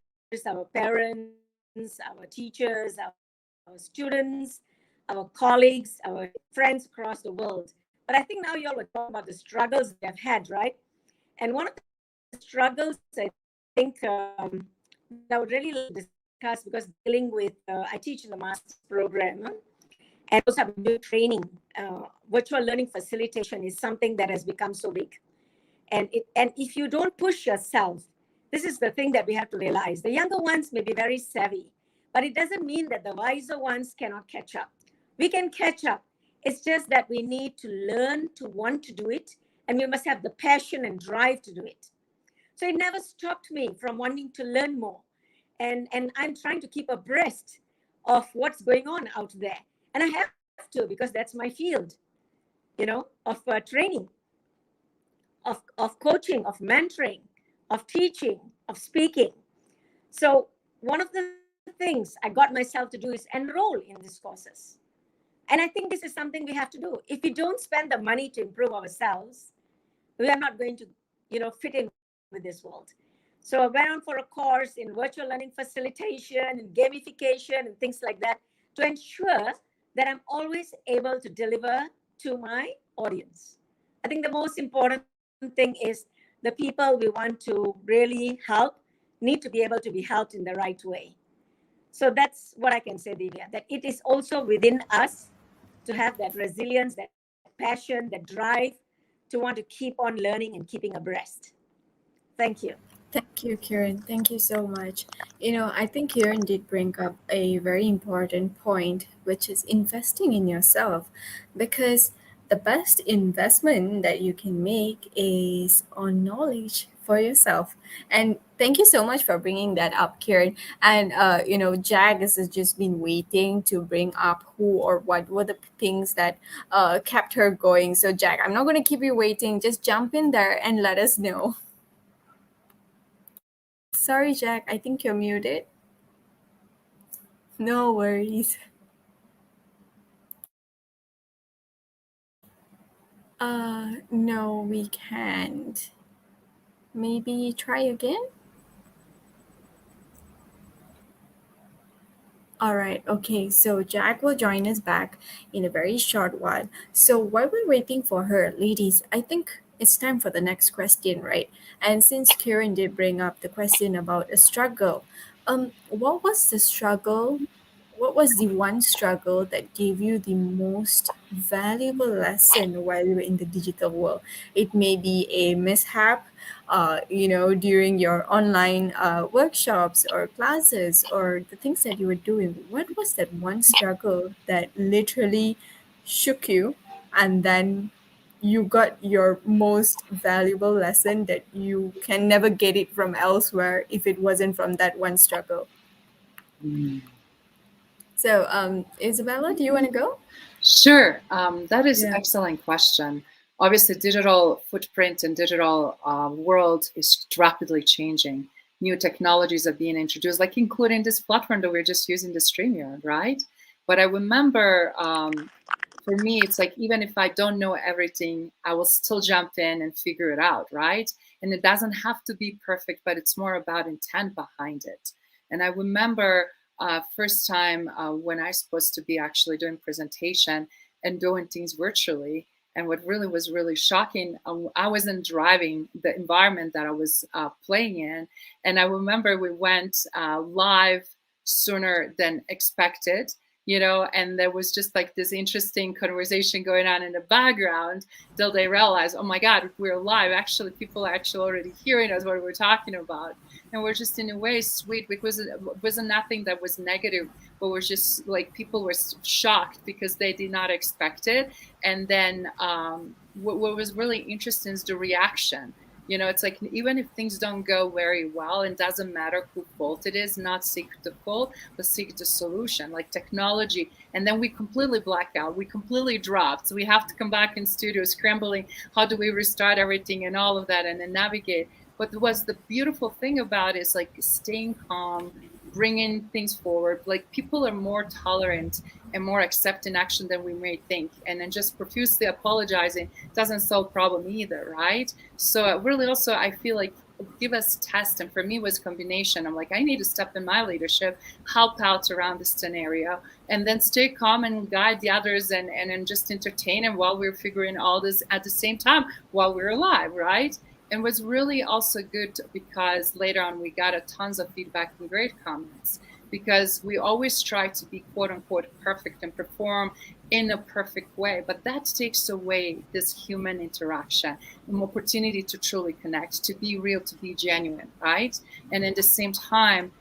Speaker 5: our parents, our teachers, our students, our colleagues, our friends across the world. But I think now you all were talking about the struggles they have had, right? And one of the struggles I think that I would really like to discuss, because dealing with, I teach in the master's program, and also I've been doing training. Virtual learning facilitation is something that has become so big. And if you don't push yourself, this is the thing that we have to realize. The younger ones may be very savvy, but it doesn't mean that the wiser ones cannot catch up. We can catch up. It's just that we need to learn to want to do it, and we must have the passion and drive to do it. So it never stopped me from wanting to learn more. And I'm trying to keep abreast of what's going on out there. And I have to, because that's my field, of training, of coaching, of mentoring, of teaching, of speaking. So one of the things I got myself to do is enroll in these courses. And I think this is something we have to do. If we don't spend the money to improve ourselves, we are not going to, fit in with this world. So I went on for a course in virtual learning facilitation and gamification and things like that to ensure that I'm always able to deliver to my audience. I think the most important thing is the people we want to really help need to be able to be helped in the right way. So that's what I can say, Divya, that it is also within us to have that resilience, that passion, that drive to want to keep on learning and keeping abreast. Thank you.
Speaker 1: Thank you, Kieran. Thank you so much. I think Kieran did bring up a very important point, which is investing in yourself, because the best investment that you can make is on knowledge for yourself. And thank you so much for bringing that up, Kieran. And, Jag has just been waiting to bring up who or what were the things that kept her going. So, Jag, I'm not going to keep you waiting. Just jump in there and let us know. Sorry, Jack, I think you're muted. No worries. No, we can't. Maybe try again? All right, okay, so Jack will join us back in a very short while. So while we're waiting for her, ladies, I think it's time for the next question, right? And since Kieran did bring up the question about a struggle, what was the struggle? What was the one struggle that gave you the most valuable lesson while you were in the digital world? It may be a mishap, during your online workshops or classes or the things that you were doing. What was that one struggle that literally shook you, and then you got your most valuable lesson that you can never get it from elsewhere if it wasn't from that one struggle?
Speaker 4: Mm.
Speaker 1: So, Isabella, do you want to go?
Speaker 4: Sure, that is
Speaker 1: Yeah.
Speaker 4: excellent question. Obviously, digital footprint and digital world is rapidly changing. New technologies are being introduced, like including this platform that we're just using, the StreamYard, right? But I remember, for me, it's like even if I don't know everything, I will still jump in and figure it out, right? And it doesn't have to be perfect, but it's more about intent behind it. And I remember first time when I supposed to be actually doing presentation and doing things virtually. And what really was really shocking, I wasn't driving the environment that I was playing in. And I remember we went live sooner than expected, and there was just like this interesting conversation going on in the background till they realized, oh my God, we're live. Actually, people are actually already hearing us what we're talking about. And we're just in a way sweet because it wasn't nothing that was negative, but we're just like people were shocked because they did not expect it. And then what was really interesting is the reaction. It's like even if things don't go very well, it doesn't matter who fault it is, not seek the fault, but seek the solution, like technology. And then we completely black out, we completely dropped. So we have to come back in studio scrambling, how do we restart everything and all of that and then navigate. What was the beautiful thing about it is like staying calm, bringing things forward. Like people are more tolerant and more accepting action than we may think. And then just profusely apologizing doesn't solve problem either, right? So really also I feel like give us test, and for me it was combination. I'm like, I need to step in my leadership, help out around this scenario, and then stay calm and guide the others and just entertain them while we're figuring all this at the same time while we're alive, right? And was really also good because later on we got a tons of feedback and great comments, because we always try to be quote unquote perfect and perform in a perfect way, but that takes away this human interaction, an opportunity to truly connect, to be real, to be genuine, right? And at the same time,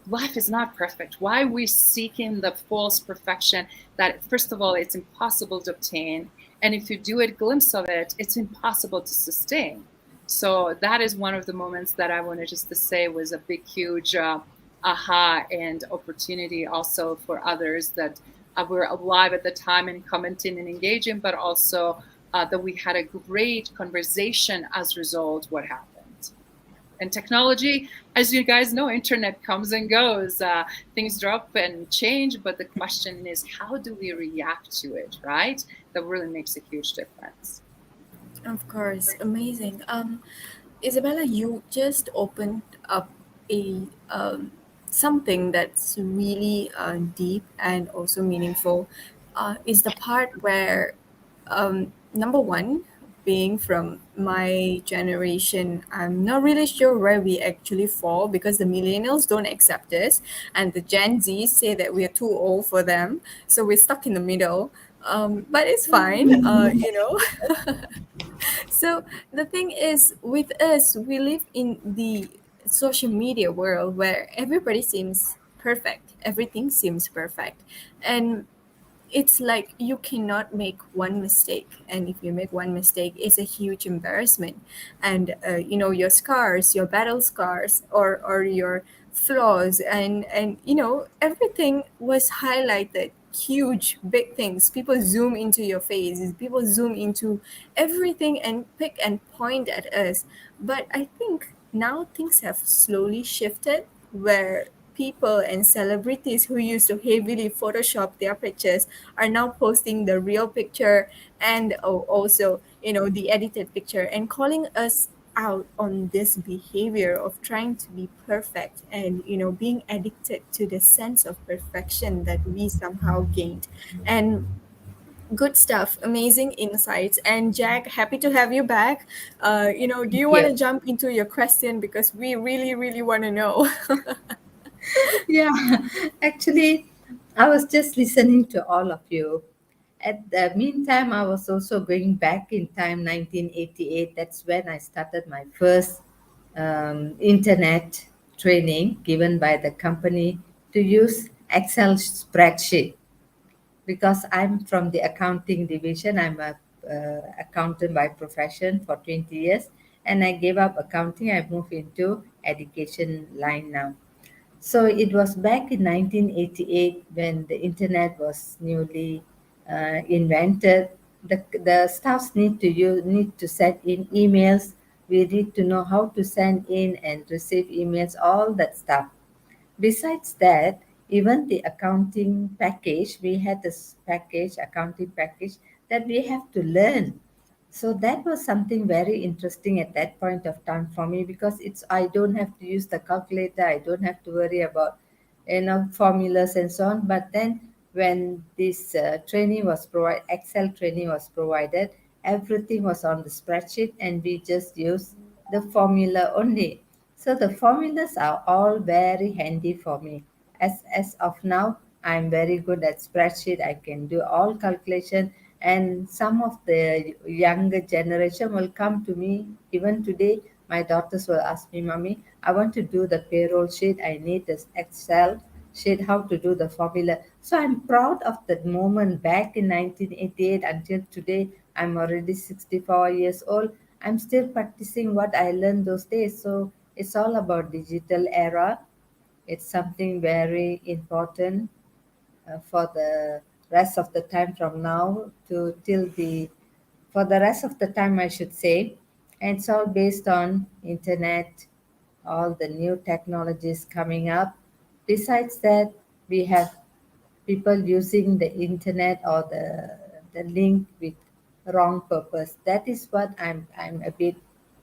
Speaker 4: life is not perfect. Why are we seeking the false perfection that, first of all, it's impossible to obtain, and if you do a glimpse of it, it's impossible to sustain. So that is one of the moments that I wanted just to say was a big, huge aha and opportunity also for others that were alive at the time and commenting and engaging, but also that we had a great conversation as a result what happened. And technology, as you guys know, internet comes and goes, things drop and change, but the question is how do we react to it, right? That really makes a huge difference.
Speaker 1: Of course, amazing. Isabella, you just opened up a something that's really deep and also meaningful. Is the part where number one, being from my generation, I'm not really sure where we actually fall because the millennials don't accept us, and the Gen Z say that we are too old for them, so we're stuck in the middle. But it's fine, So the thing is, with us, we live in the social media world where everybody seems perfect. Everything seems perfect. And it's like you cannot make one mistake, and if you make one mistake, it's a huge embarrassment. And your scars, your battle scars, or your flaws, and everything was highlighted, huge big things. People zoom into your face, people zoom into everything and pick and point at us. But I think now things have slowly shifted, where people and celebrities who used to heavily Photoshop their pictures are now posting the real picture, and also the edited picture, and calling us out on this behavior of trying to be perfect, and being addicted to the sense of perfection that we somehow gained. And good stuff, amazing insights. And Jack, happy to have you back. Do
Speaker 2: Thank
Speaker 1: you want
Speaker 2: you.
Speaker 1: to jump into your question, because we really really want to know?
Speaker 2: Yeah, actually, I was just listening to all of you. At the meantime, I was also going back in time, 1988. That's when I started my first internet training given by the company to use Excel spreadsheet, because I'm from the accounting division. I'm a accountant by profession for 20 years, and I gave up accounting. I moved into education line now. So it was back in 1988 when the internet was newly invented. The staffs need to send in emails. We need to know how to send in and receive emails, all that stuff. Besides that, even the accounting package, we had this package, accounting package, that we have to learn. So that was something very interesting at that point of time for me, because it's I don't have to use the calculator, I don't have to worry about formulas and so on. But then when this training was provided, Excel training was provided, everything was on the spreadsheet, and we just use the formula only. So the formulas are all very handy for me. As of now, I'm very good at spreadsheet. I can do all calculation, and some of the younger generation will come to me even today. My daughters will ask me, "Mommy, I want to do the payroll sheet. I need this Excel sheet, how to do the formula." So I'm proud of that moment back in 1988 until today. I'm already 64 years old. I'm still practicing what I learned those days. So it's all about digital era. It's something very important for the rest of the time from now to till the for the rest of the time, I should say. And it's all based on internet, all the new technologies coming up. Besides that, we have people using the internet or the link with wrong purpose. That is what I'm a bit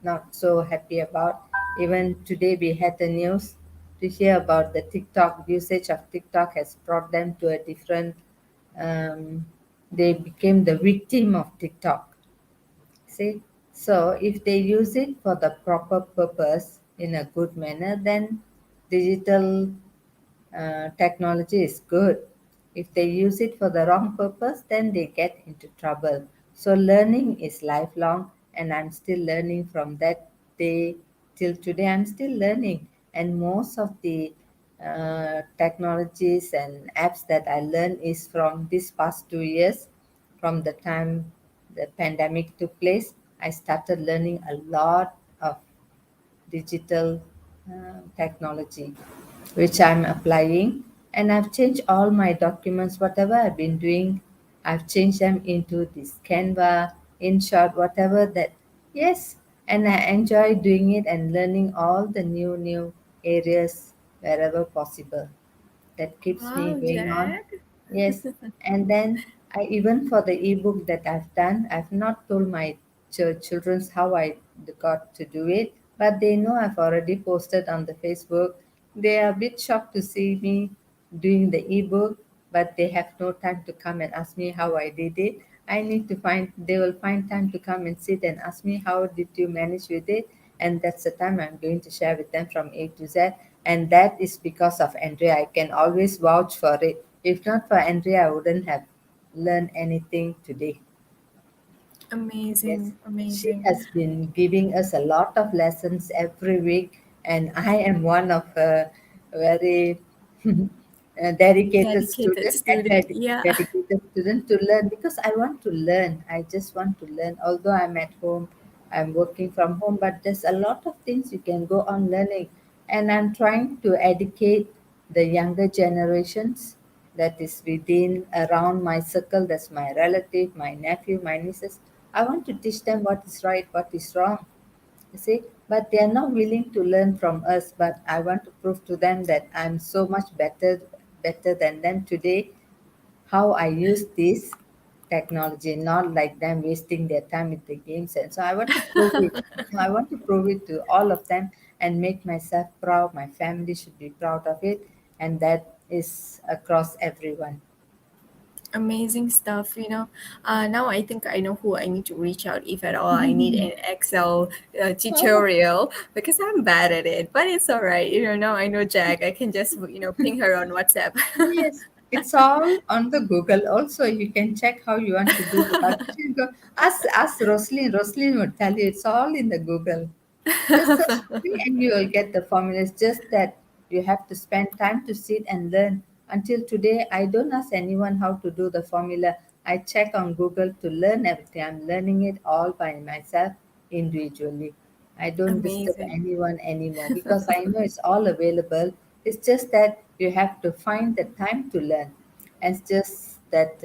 Speaker 2: not so happy about. Even today we had the news to hear about the TikTok usage of TikTok has brought them to a different. Um, they became the victim of TikTok. See, so if they use it for the proper purpose in a good manner, then digital technology is good. If they use it for the wrong purpose, then they get into trouble. So learning is lifelong, and I'm still learning from that day till today. I'm still learning, and most of the technologies and apps that I learn is from this past 2 years, from the time the pandemic took place. I started learning a lot of digital technology, which I'm applying. And I've changed all my documents, whatever I've been doing, I've changed them into this Canva, InShot, whatever that. Yes, and I enjoy doing it and learning all the new areas wherever possible. That keeps me
Speaker 1: Wow,
Speaker 2: going on.
Speaker 1: Jack.
Speaker 2: Yes, and then I even for the ebook that I've done, I've not told my children how I got to do it, but they know I've already posted on the Facebook. They are a bit shocked to see me doing the ebook, but they have no time to come and ask me how I did it. I need to find. They will find time to come and sit and ask me how did you manage with it, and that's the time I'm going to share with them from A to Z. And that is because of Andrea. I can always vouch for it. If not for Andrea, I wouldn't have learned anything today. Yes,
Speaker 1: Amazing,
Speaker 2: she
Speaker 1: amazing.
Speaker 2: has been giving us a lot of lessons every week, and I am one of a very dedicated
Speaker 1: Dedicated
Speaker 2: student and
Speaker 1: student. Yeah.
Speaker 2: dedicated student to learn because I want to learn. I just want to learn. Although I'm at home, I'm working from home, but there's a lot of things you can go on learning, and I'm trying to educate the younger generations that is within around my circle. That's my relative, my nephew, my nieces. I want to teach them what is right, what is wrong. You see, but they are not willing to learn from us. But I want to prove to them that I'm so much better than them today. How I use this technology, not like them wasting their time with the games. And so I want to prove it. I want to prove it to all of them and make myself proud. My family should be proud of it, and that is across everyone.
Speaker 1: Amazing stuff, Now I think I know who I need to reach out if at all I need an Excel tutorial because I'm bad at it, but it's all right. Now I know Jack. I can just, ping her on WhatsApp.
Speaker 2: Yes, it's all on the Google. Also, you can check how you want to do the calculation. Go ask Rosaline. Rosaline will tell you it's all in the Google. Just search quickly and you will get the formulas. Just that you have to spend time to sit and learn. Until today, I don't ask anyone how to do the formula. I check on Google to learn everything. I'm learning it all by myself individually. I don't disturb
Speaker 1: Amazing.
Speaker 2: anyone anymore because I know it's all available. It's just that you have to find the time to learn. And it's just that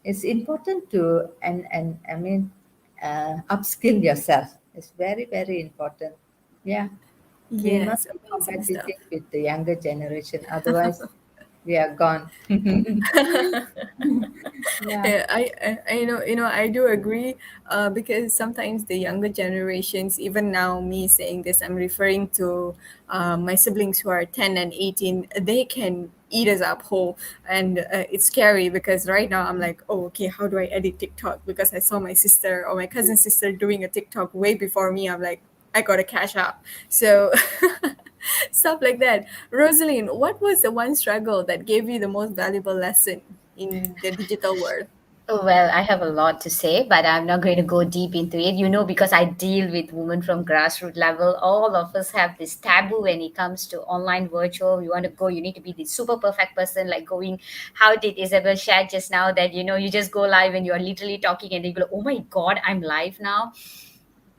Speaker 2: it's important to and I mean upskill yourself. It's very very important. Yeah, we
Speaker 1: Yes,
Speaker 2: must be
Speaker 1: amazing stuff.
Speaker 2: competitive with the younger generation. Otherwise, we are gone. Yeah.
Speaker 1: Yeah, I do agree, because sometimes the younger generations, even now, me saying this, I'm referring to my siblings who are 10 and 18, they can eat us up whole. And it's scary because right now I'm like, oh, okay, how do I edit TikTok? Because I saw my sister or my cousin sister doing a TikTok way before me. I'm like, I gotta catch up. So stuff like that. Rosalind, what was the one struggle that gave you the most valuable lesson in the digital world?
Speaker 3: Oh, well, I have a lot to say, but I'm not going to go deep into it. Because I deal with women from grassroots level. All of us have this taboo when it comes to online virtual. You want to go, you need to be the super perfect person, like going. How did Isabel share just now that you just go live and you're literally talking and they go, oh my God, I'm live now.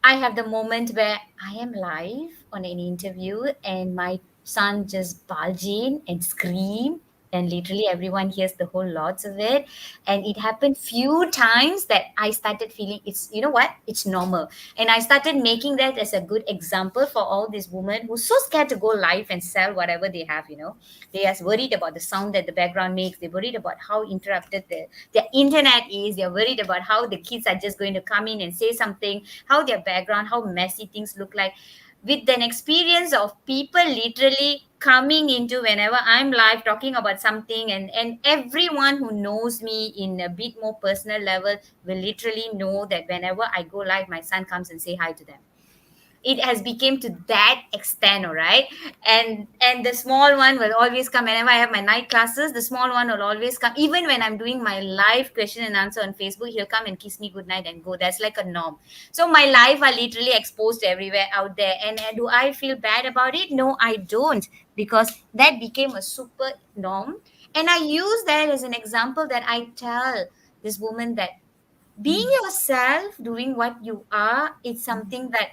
Speaker 3: I have the moment where I am live on an interview and my son just bulge in and scream, and literally everyone hears the whole lots of it. And it happened few times that I started feeling it's, it's normal. And I started making that as a good example for all these women who's so scared to go live and sell whatever they have. They are worried about the sound that the background makes. They're worried about how interrupted their internet is. They're worried about how the kids are just going to come in and say something, how their background, how messy things look like. With an experience of people literally coming into whenever I'm live talking about something, and everyone who knows me in a bit more personal level will literally know that whenever I go live, my son comes and say hi to them. It has become to that extent, all right. And the small one will always come whenever I have my night classes. The small one will always come, even when I'm doing my live question and answer on Facebook. He'll come and kiss me goodnight and go. That's like a norm. So my life are literally exposed everywhere out there, and do I feel bad about it? No, I don't, because that became a super norm. And I use that as an example that I tell this woman that being yourself, doing what you are, it's something that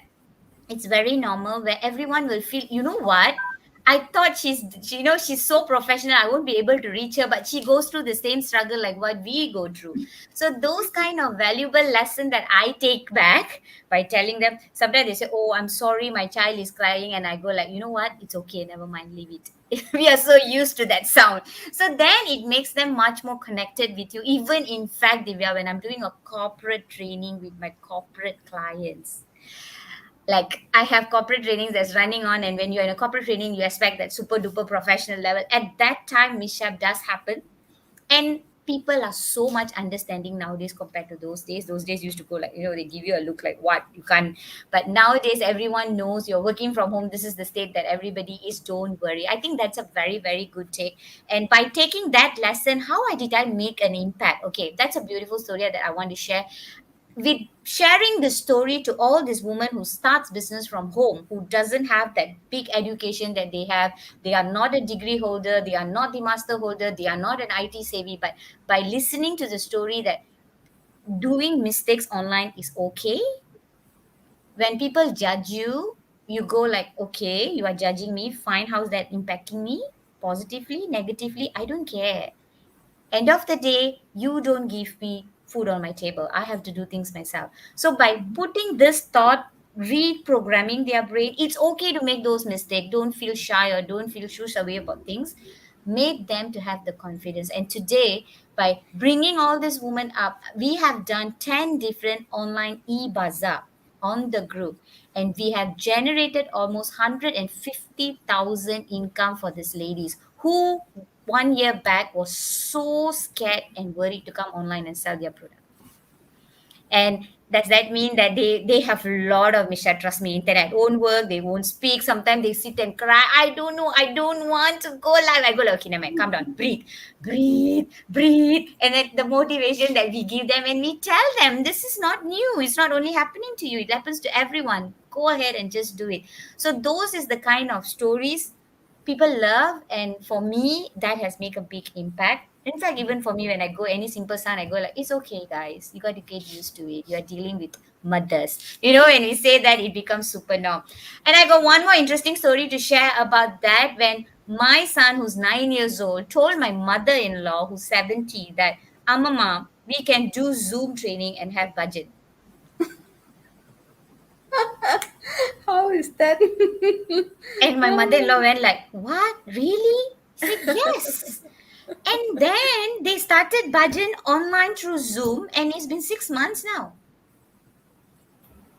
Speaker 3: it's very normal, where everyone will feel, you know what, I thought she's so professional, I won't be able to reach her, but she goes through the same struggle like what we go through. So those kind of valuable lesson that I take back by telling them. Sometimes they say, oh, I'm sorry, my child is crying, and I go like, you know what, it's okay, never mind, leave it. We are so used to that sound. So then it makes them much more connected with you. Even in fact, Divya, when I'm doing a corporate training with my corporate clients, like I have corporate trainings that's running on, and when you're in a corporate training, you expect that super duper professional level. At that time, mishap does happen, and people are so much understanding nowadays compared to those days. Those days used to go like, they give you a look like, what, you can't. But nowadays everyone knows you're working from home, this is the state that everybody is, don't worry. I think that's a very very good take. And by taking that lesson, how I did I make an impact? Okay, that's a beautiful story that I want to share. with sharing the story to all these women who starts business from home, who doesn't have that big education that they have. They are not a degree holder, they are not the master holder, they are not an IT savvy, but by listening to the story that doing mistakes online is okay. When people judge you, you go like, okay, you are judging me, fine, how's that impacting me? Positively, negatively, I don't care. End of the day, you don't give me food on my table, I have to do things myself. So by putting this thought, reprogramming their brain, it's okay to make those mistakes, don't feel shy or don't feel shush away about things, made them to have the confidence. And today, by bringing all these women up, we have done 10 different online e-bazaar on the group, and we have generated almost 150,000 income for these ladies who 1 year back was so scared and worried to come online and sell their product. And does that mean that they have a lot of Misha, trust me, internet won't work, they won't speak, sometimes they sit and cry, I don't know, I don't want to go live. I go like, okay, never mind, calm down, breathe, breathe, breathe. And then the motivation that we give them, and we tell them this is not new, it's not only happening to you, it happens to everyone, go ahead and just do it. So those is the kind of stories people love, and for me that has made a big impact. In fact, even for me, when I go any simple sound, I go like, it's okay guys, you got to get used to it, you are dealing with mothers, when we say that, it becomes super norm. And I got one more interesting story to share about that. When my son, who's 9 years old, told my mother-in-law, who's 70, that mama, we can do Zoom training and have budget.
Speaker 2: How is that?
Speaker 3: And my mother-in-law went like, what, really? He said yes. And then they started Bhajan online through Zoom, and it's been 6 months now.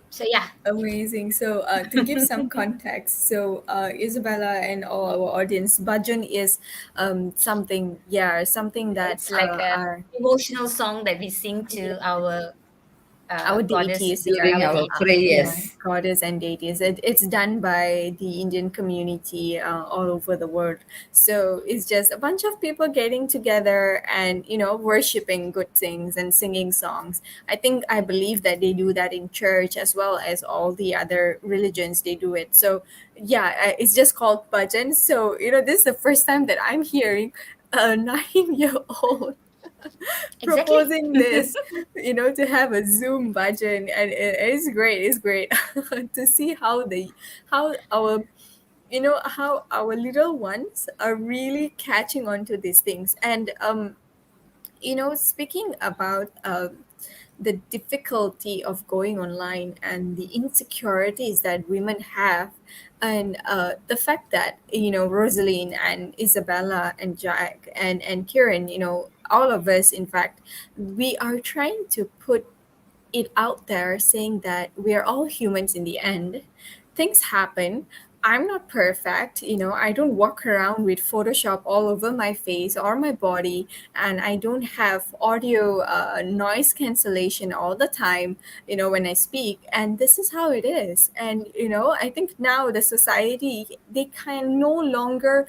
Speaker 3: So yeah,
Speaker 1: Amazing. So, to give some context, so Isabella and all our audience, bhajan is something, yeah, something that
Speaker 3: it's like a
Speaker 1: our
Speaker 3: devotional song that we sing to our goddess.
Speaker 1: deities,
Speaker 3: Yeah,
Speaker 1: yeah,
Speaker 2: During
Speaker 3: our
Speaker 2: our
Speaker 3: deities.
Speaker 1: yeah,
Speaker 2: prayers.
Speaker 1: goddess and deities. It's done by the Indian community all over the world. So it's just a bunch of people getting together and worshiping good things and singing songs. I believe that they do that in church as well as all the other religions. They do it. So yeah, it's just called bhajan. So this is the first time that I'm hearing a 9-year-old
Speaker 3: Exactly.
Speaker 1: proposing this, to have a Zoom budget, and it's great. It's great to see how our how our little ones are really catching on to these things. And speaking about the difficulty of going online and the insecurities that women have, and the fact that Rosaline and Isabella and Jack and Kieran, all of us, in fact, we are trying to put it out there, saying that we are all humans in the end. Things happen. I'm not perfect. I don't walk around with Photoshop all over my face or my body, and I don't have audio noise cancellation all the time, when I speak. And this is how it is. And, I think now the society, they can no longer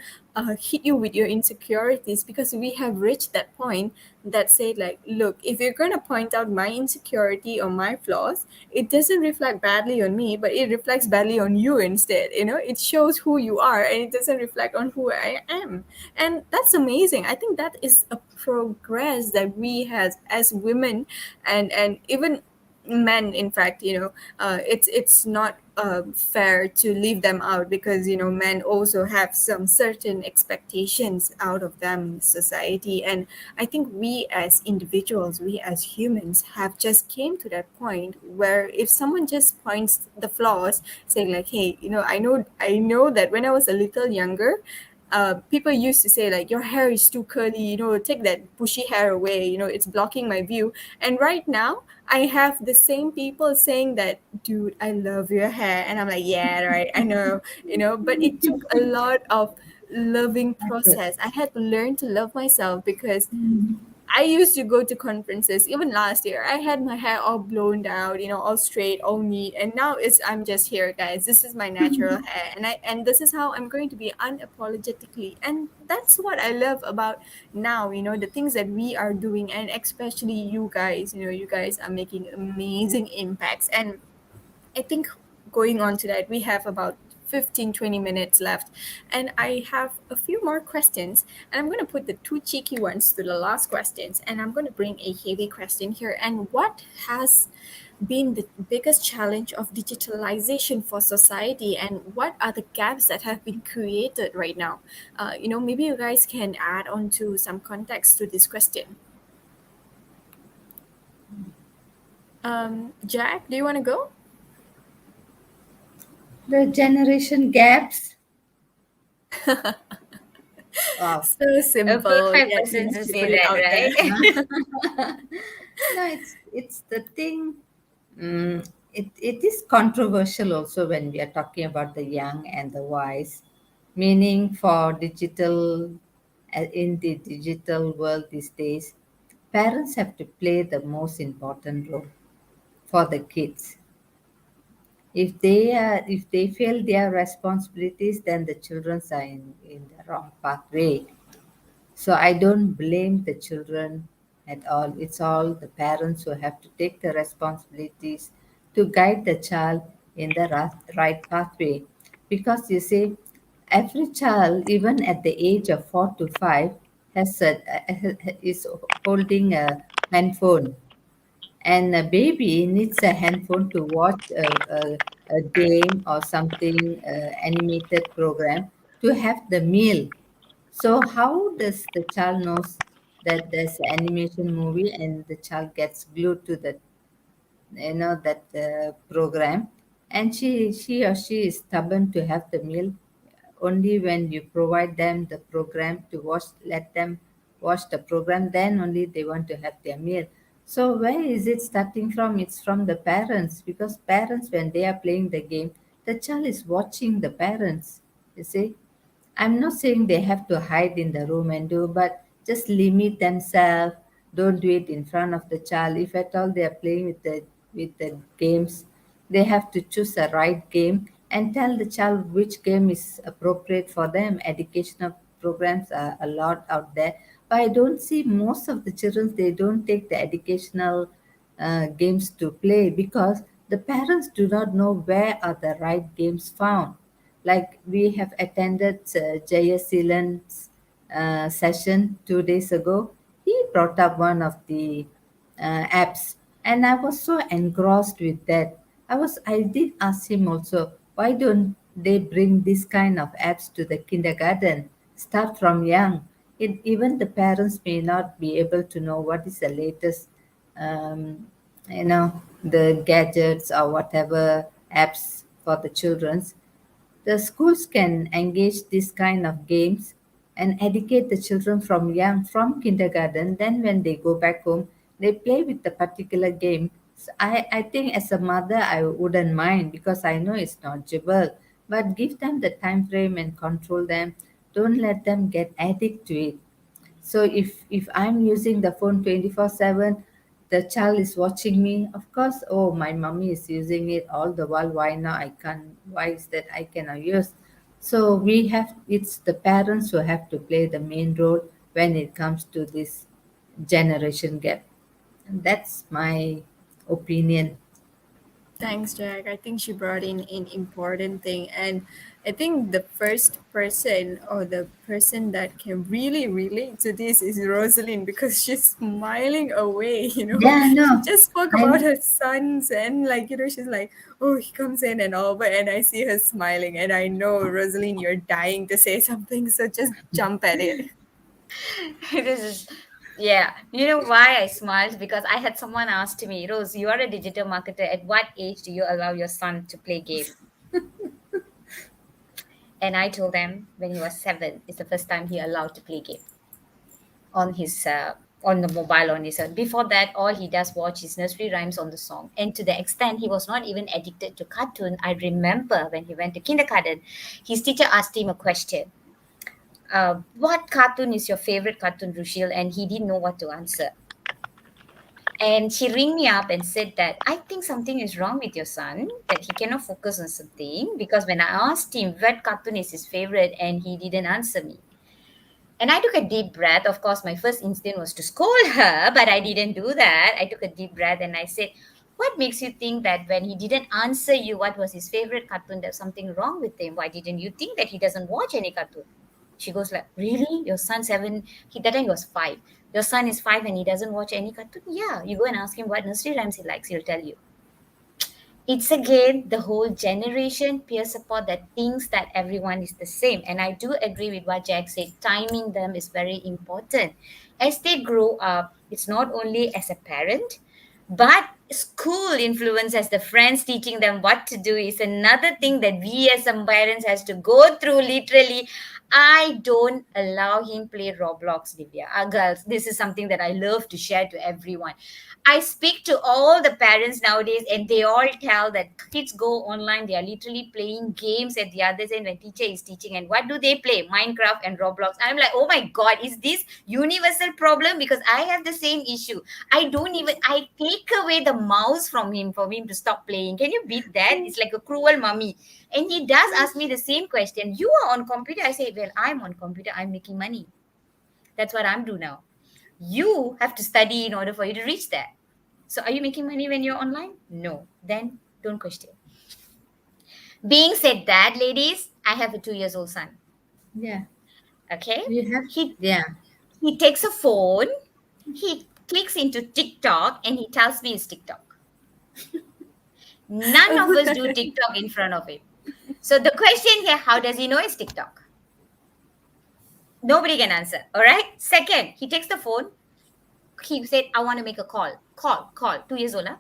Speaker 1: hit you with your insecurities, because we have reached that point that say, like, look, if you're going to point out my insecurity or my flaws, it doesn't reflect badly on me, but it reflects badly on you instead. It shows who you are, and it doesn't reflect on who I am. And that's amazing. I think that is a progress that we has as women, and even men, in fact. It's not fair to leave them out, because men also have some certain expectations out of them, society. And I think we as individuals, we as humans, have just came to that point where if someone just points the flaws, saying like, hey, I know that when I was a little younger, people used to say like, your hair is too curly, take that bushy hair away, it's blocking my view. And right now I have the same people saying that, dude, I love your hair. And I'm like, yeah, right, I know. But it took a lot of loving process. I had to learn to love myself, because I used to go to conferences. Even last year, I had my hair all blown out, all straight, all neat, and now I'm just here, guys. This is my natural hair, and this is how I'm going to be unapologetically. And that's what I love about now. The things that we are doing, and especially you guys. You guys are making amazing impacts, and I think going on to that, we have about 15-20 minutes left. And I have a few more questions. And I'm going to put the two cheeky ones to the last questions. And I'm going to bring a heavy question here. And what has been the biggest challenge of digitalization for society? And what are the gaps that have been created right now? Maybe you guys can add on to some context to this question. Jack, do you want to go?
Speaker 2: The generation gaps. Wow.
Speaker 1: So
Speaker 3: A
Speaker 1: simple,
Speaker 3: perfect
Speaker 1: yet
Speaker 3: person
Speaker 1: you
Speaker 3: to
Speaker 1: have to
Speaker 3: say
Speaker 1: put it
Speaker 3: that,
Speaker 1: out there.
Speaker 3: right?
Speaker 2: No, it's the thing. It is controversial also when we are talking about the young and the wise, meaning for digital, in the digital world these days, parents have to play the most important role for the kids. If they fail their responsibilities, then the children are in the wrong pathway. So I don't blame the children at all. It's all the parents who have to take the responsibilities to guide the child in the right pathway. Because you see, every child, even at the age of 4 to 5, is holding a handphone, and a baby needs a handphone to watch a game or something, animated program, to have the meal. So how does the child knows that there's an animation movie and the child gets glued to the, that program, and she or she is stubborn to have the meal only when you provide them the program to watch, let them watch the program, then only they want to have their meal. So where is it starting from? It's from the parents, because parents, when they are playing the game, the child is watching the parents, you see. I'm not saying they have to hide in the room and do, but just limit themselves. Don't do it in front of the child. If at all they are playing with the games, they have to choose a right game and tell the child which game is appropriate for them. Educational programs are a lot out there, but I don't see most of the children. They don't take the educational games to play because the parents do not know where are the right games found. Like we have attended JS Sealand's session 2 days ago. He brought up one of the apps, and I was so engrossed with that. I did ask him also, why don't they bring this kind of apps to the kindergarten? Start from young. Even the parents may not be able to know what is the latest, um, the gadgets or whatever apps for the children's. The schools can engage this kind of games and educate the children from young, from kindergarten. Then when they go back home, they play with the particular game. So I think as a mother, I wouldn't mind because I know it's knowledgeable. But give them the time frame and control them. Don't let them get addicted to it. So if I'm using the phone 24/7, the child is watching me. Of course, oh, my mommy is using it all the while. Why now I can't? Why is that I cannot use? So it's the parents who have to play the main role when it comes to this generation gap. And that's my opinion.
Speaker 1: Thanks, Jack. I think she brought in an important thing. And I think the first person or the person that can really relate to this is Rosalind because she's smiling away,
Speaker 2: Yeah,
Speaker 1: She
Speaker 2: no,
Speaker 1: just spoke
Speaker 2: I
Speaker 1: about her sons and she's like, oh, he comes in and all, but and I see her smiling and I know, Rosalind, you're dying to say something, so just jump at it.
Speaker 3: This is, yeah. You know why I smiled? Because I had someone ask to me, Rose, you are a digital marketer. At what age do you allow your son to play game? And I told them when he was 7 is the first time he allowed to play game on his on the mobile on his own. Before that, all he does watch is nursery rhymes on the song. And to the extent he was not even addicted to cartoon. I remember when he went to kindergarten, his teacher asked him a question. what cartoon is your favorite cartoon, Rushil? And he didn't know what to answer. And she ring me up and said that I think something is wrong with your son, that he cannot focus on something, because when I asked him what cartoon is his favorite and he didn't answer me. And I took a deep breath. Of course, my first instinct was to scold her, but I didn't do that. I took a deep breath and I said, what makes you think that when he didn't answer you what was his favorite cartoon, there's something wrong with him? Why didn't you think that he doesn't watch any cartoon? She goes like, really? Your son 7, that time he was 5. Your son is 5 and he doesn't watch any cartoon? Yeah, you go and ask him what nursery rhymes he likes, he'll tell you. It's again the whole generation peer support that thinks that everyone is the same. And I do agree with what Jack said. Timing them is very important. As they grow up, it's not only as a parent, but school influence as the friends teaching them what to do is another thing that we as some parents has to go through literally. I don't allow him play Roblox, Divya. Girls, this is something that I love to share to everyone. I speak to all the parents nowadays, and they all tell that kids go online. They are literally playing games at the other end when teacher is teaching. And what do they play? Minecraft and Roblox. I'm like, oh my God, is this universal problem? Because I have the same issue. I take away the mouse from him for him to stop playing. Can you beat that? It's like a cruel mummy. And he does ask me the same question. You are on computer. I say, well, I'm on computer. I'm making money. That's what I'm doing now. You have to study in order for you to reach that. So are you making money when you're online? No. Then don't question. Being said that, ladies, I have a 2 years old son.
Speaker 2: Yeah.
Speaker 3: Okay.
Speaker 2: You have,
Speaker 3: He
Speaker 2: yeah.
Speaker 3: he takes a phone, he clicks into TikTok and he tells me it's TikTok. None of us do TikTok in front of him. So the question here, how does he know it's TikTok? Nobody can answer. All right. Second, he takes the phone. He said, I want to make a call. Call. 2 years old. Huh?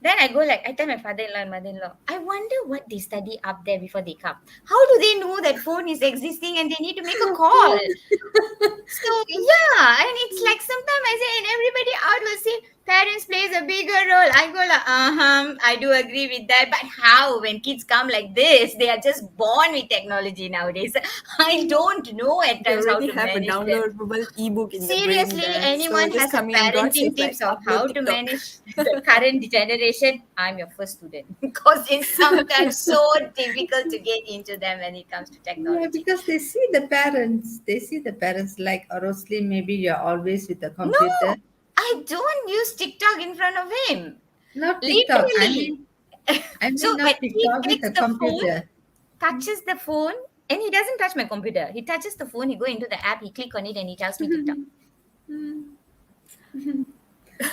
Speaker 3: Then I go like, I tell my father-in-law and mother-in-law, I wonder what they study up there before they come. How do they know that phone is existing and they need to make a call? So yeah, and it's like sometimes I say, and everybody out will say parents plays a bigger role. I go like, I do agree with that. But how when kids come like this, they are just born with technology nowadays. I don't know at
Speaker 1: They
Speaker 3: times how
Speaker 1: already
Speaker 3: to
Speaker 1: have a
Speaker 3: manage them.
Speaker 1: downloadable ebook in the brain
Speaker 3: Seriously,
Speaker 1: there. So
Speaker 3: anyone
Speaker 1: just
Speaker 3: has a
Speaker 1: coming in God says
Speaker 3: parenting
Speaker 1: like
Speaker 3: tips of
Speaker 1: upload
Speaker 3: how to
Speaker 1: TikTok.
Speaker 3: manage the current generation, I'm your first student because it's sometimes so difficult to get into them when it comes to
Speaker 2: Yeah,
Speaker 3: technology.
Speaker 2: because they see the parents. They see the parents like Rosli, maybe you're always with the computer.
Speaker 3: No, I don't use TikTok in front of him.
Speaker 2: Not TikTok. I
Speaker 3: Literally.
Speaker 2: mean, I mean
Speaker 3: So when
Speaker 2: not
Speaker 3: he
Speaker 2: TikTok with
Speaker 3: takes
Speaker 2: the
Speaker 3: the phone,
Speaker 2: computer.
Speaker 3: touches the phone, and he doesn't touch my computer. He touches the phone, he go into the app, he click on it, and he tells me TikTok.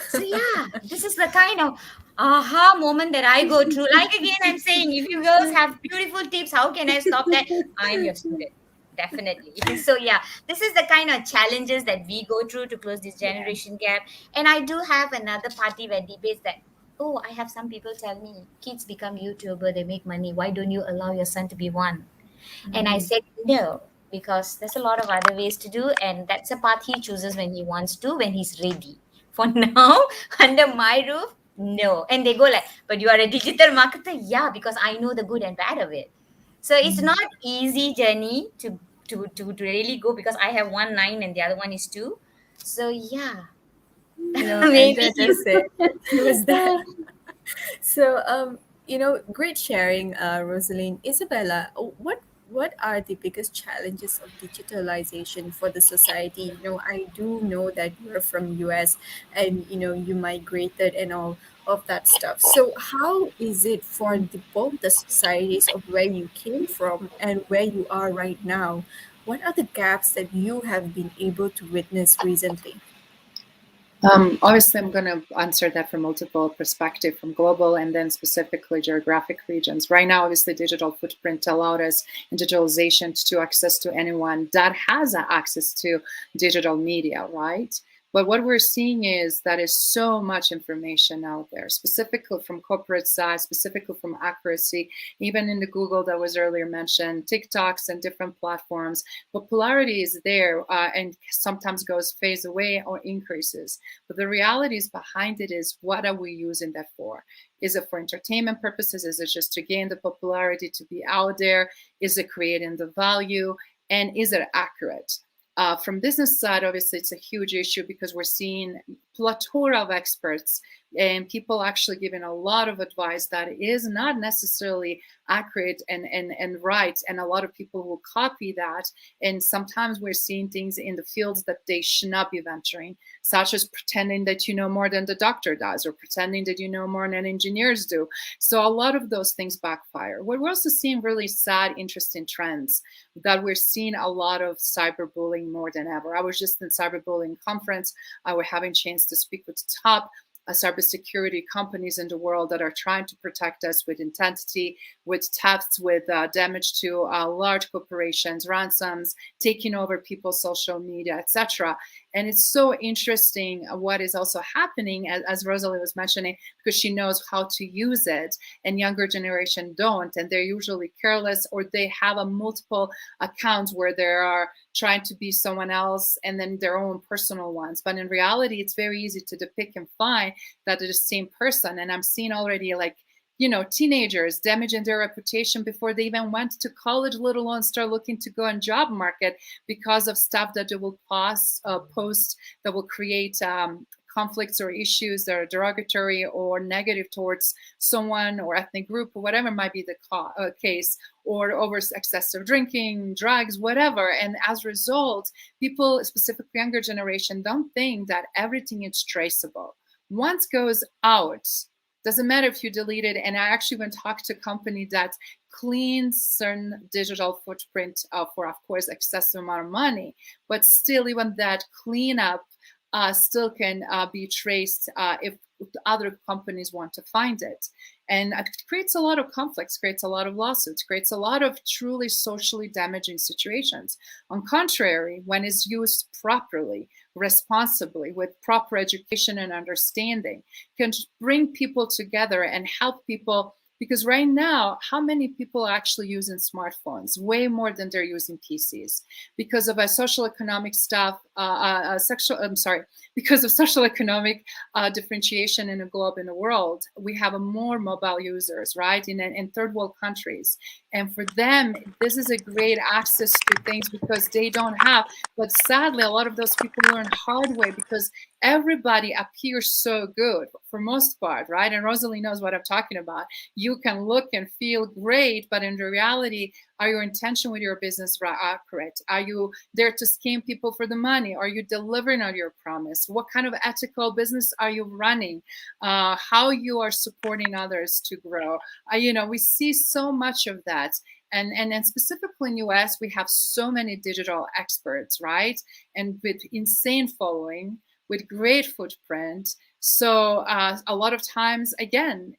Speaker 3: So yeah, this is the kind of aha moment that I go through. Like again, I'm saying, if you girls have beautiful tips, how can I stop that? I'm your student. Definitely. So yeah, this is the kind of challenges that we go through to close this
Speaker 5: Yeah.
Speaker 3: generation gap. And I do have another party where debates that, oh, I have some people tell me kids become YouTuber, they make money. Why don't you allow your son to be one? And I said no, because there's a lot of other ways to do, and that's a path he chooses when he wants to, when he's ready. For now, under my roof, no. And they go like, but you are a digital marketer? Yeah, because I know the good and bad of it. So it's not easy journey to really go, because I have 1 9 and the other one is 2. So yeah, maybe
Speaker 1: Andrea just said he was that. So, great sharing, Rosaline. Isabella, what are the biggest challenges of digitalization for the society? I do know that you're from US and you migrated and all of that stuff. So, how is it for both the societies of where you came from and where you are right now? What are the gaps that you have been able to witness recently?
Speaker 4: Obviously, I'm going to answer that from multiple perspectives, from global and then specifically geographic regions. Right now, obviously, digital footprint allowed us in digitalization to access to anyone that has access to digital media, right? But what we're seeing is that is so much information out there, specifically from corporate side, specifically from accuracy, even in the Google that was earlier mentioned, TikToks and different platforms. Popularity is there and sometimes goes phase away or increases. But the realities behind it is, what are we using that for? Is it for entertainment purposes? Is it just to gain the popularity, to be out there? Is it creating the value? and is it accurate? From business side, obviously, it's a huge issue because we're seeing plethora of experts and people actually giving a lot of advice that is not necessarily accurate and right. And a lot of people will copy that. And sometimes we're seeing things in the fields that they should not be venturing, such as pretending that you know more than the doctor does, or pretending that you know more than engineers do. So a lot of those things backfire. We're also seeing really sad, interesting trends that we're seeing a lot of cyberbullying more than ever. I was just in cyberbullying conference. We're having a chance to speak with the top cybersecurity companies in the world that are trying to protect us with identity, with thefts, with damage to large corporations, ransoms, taking over people's social media, etc. And it's so interesting what is also happening, as Rosalie was mentioning, because she knows how to use it, and younger generation don't, and they're usually careless, or they have a multiple accounts where they are trying to be someone else and then their own personal ones. But in reality, it's very easy to depict and find that they're the same person. And I'm seeing already, like, teenagers damaging their reputation before they even went to college, let alone start looking to go on job market, because of stuff that they will post that will create conflicts or issues that are derogatory or negative towards someone or ethnic group, or whatever might be the case, or over excessive drinking, drugs, whatever. And as a result, people, specifically younger generation, don't think that everything is traceable. Once goes out, doesn't matter if you delete it. And I actually went to talk to a company that cleans certain digital footprint for, of course, excessive amount of money, but still even that cleanup still can be traced if other companies want to find it. And it creates a lot of conflicts, creates a lot of lawsuits, creates a lot of truly socially damaging situations. On contrary, when it's used properly, responsibly, with proper education and understanding, can bring people together and help people. Because right now, how many people are actually using smartphones? Way more than they're using PCs, because of a social economic stuff, because of social economic differentiation in the globe, in the world. We have more mobile users, right, in third world countries. And for them, this is a great access to things because they don't have. But sadly, a lot of those people learn hard way, because everybody appears so good for most part, right? And Rosalie knows what I'm talking about. You can look and feel great, but in the reality, are your intention with your business accurate? Are you there to scam people for the money? Are you delivering on your promise? What kind of ethical business are you running? How you are supporting others to grow? We see so much of that. And specifically in US, we have so many digital experts, right? And with insane following, with great footprint. So a lot of times, again,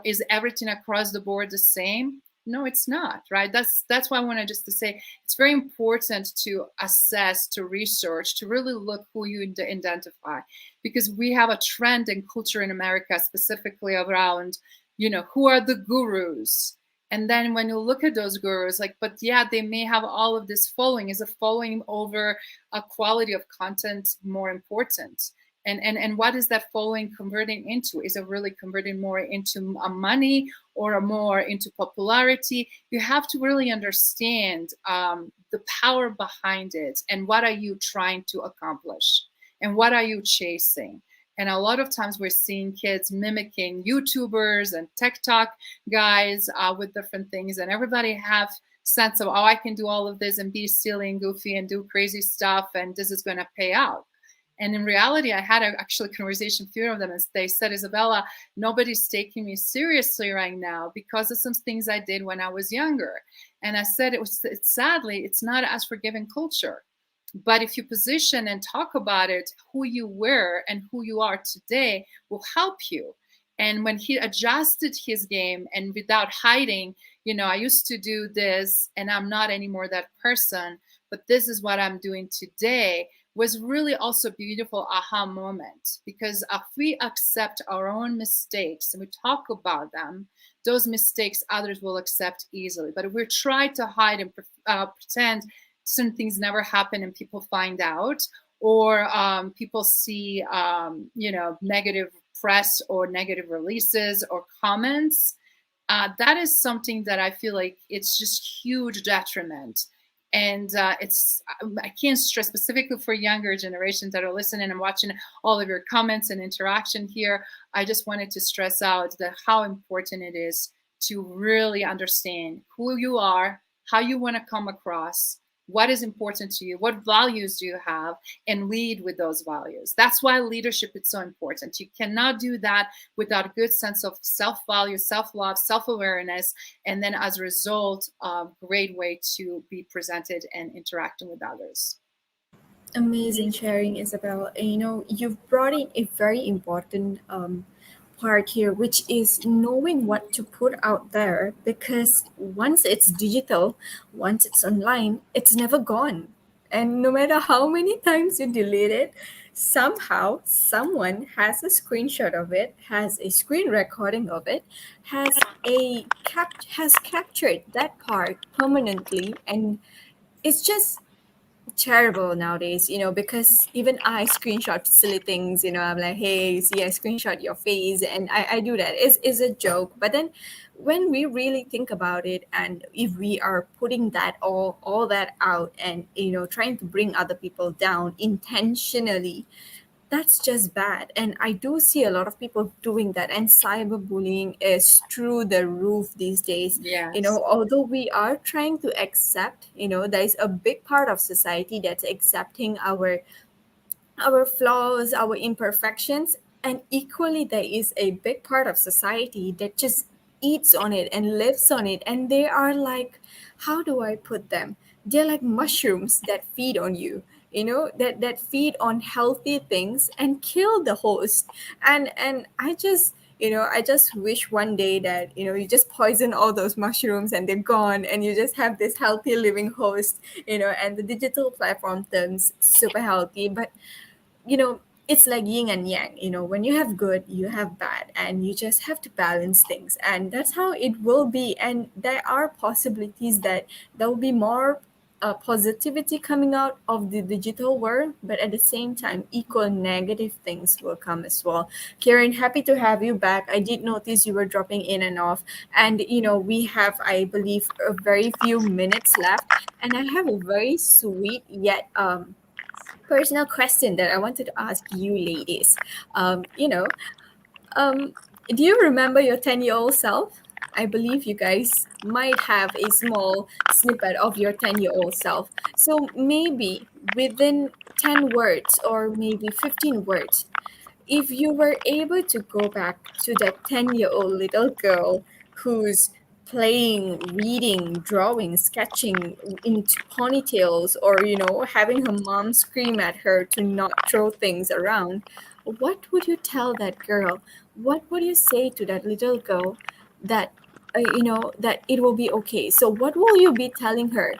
Speaker 4: is everything across the board the same? No, it's not, right? That's why I wanted just to say it's very important to assess, to research, to really look who you identify, because we have a trend and culture in America specifically around, who are the gurus. And then when you look at those gurus, but yeah, they may have all of this following. Is a following over a quality of content more important? And what is that following converting into? Is it really converting more into money or more into popularity? You have to really understand the power behind it, and what are you trying to accomplish, and what are you chasing? And a lot of times we're seeing kids mimicking YouTubers and TikTok guys with different things, and everybody have sense of, oh, I can do all of this and be silly and goofy and do crazy stuff, and this is going to pay out. And in reality, I had actually a conversation with a few of them, and they said, Isabella, nobody's taking me seriously right now because of some things I did when I was younger. And I said, sadly, it's not as forgiving culture. But if you position and talk about it, who you were and who you are today will help you. And when he adjusted his game and without hiding, I used to do this and I'm not anymore that person, but this is what I'm doing today, was really also a beautiful aha moment. Because if we accept our own mistakes and we talk about them, those mistakes others will accept easily. But if we try to hide and pretend certain things never happen and people find out, or people see negative press or negative releases or comments, that is something that I feel like it's just huge detriment And I can't stress specifically for younger generations that are listening and watching all of your comments and interaction here. I just wanted to stress out that how important it is to really understand who you are, how you want to come across, what is important to you, what values do you have, and lead with those values. That's why leadership is so important. You cannot do that without a good sense of self-value, self-love, self-awareness, and then as a result, a great way to be presented and interacting with others.
Speaker 1: Amazing sharing, Isabel. And, you've brought in a very important part here, which is knowing what to put out there, because once it's digital, once it's online, it's never gone. And no matter how many times you delete it, somehow someone has a screenshot of it, has a screen recording of it, has captured that part permanently, and it's just terrible nowadays, because even I screenshot silly things, I'm like, hey, see, I screenshot your face, and I do that. It's a joke. But then when we really think about it, and if we are putting that all that out, and trying to bring other people down intentionally, that's just bad. And I do see a lot of people doing that, and cyberbullying is through the roof these days.
Speaker 4: Yes.
Speaker 1: Although we are trying to accept, there's a big part of society that's accepting our flaws, our imperfections, and equally there is a big part of society that just eats on it and lives on it, and they are like, how do I put them? They're like mushrooms that feed on you, that feed on healthy things and kill the host. And I just wish one day that you just poison all those mushrooms and they're gone, and you just have this healthy living host, and the digital platform turns super healthy. But it's like yin and yang. When you have good, you have bad, and you just have to balance things, and that's how it will be. And there are possibilities that there will be more positivity coming out of the digital world, but at the same time, equal negative things will come as well. Karen, happy to have you back. I did notice you were dropping in and off, and we have, I believe, a very few minutes left, and I have a very sweet yet personal question that I wanted to ask you, ladies. Um, you know, um, do you remember your 10-year-old self? I believe you guys might have a small snippet of your 10-year-old self. So maybe within 10 words or maybe 15 words, if you were able to go back to that 10-year-old little girl who's playing, reading, drawing, sketching into ponytails, or having her mom scream at her to not throw things around, what would you tell that girl? What would you say to that little girl that that it will be okay? So what will you be telling her?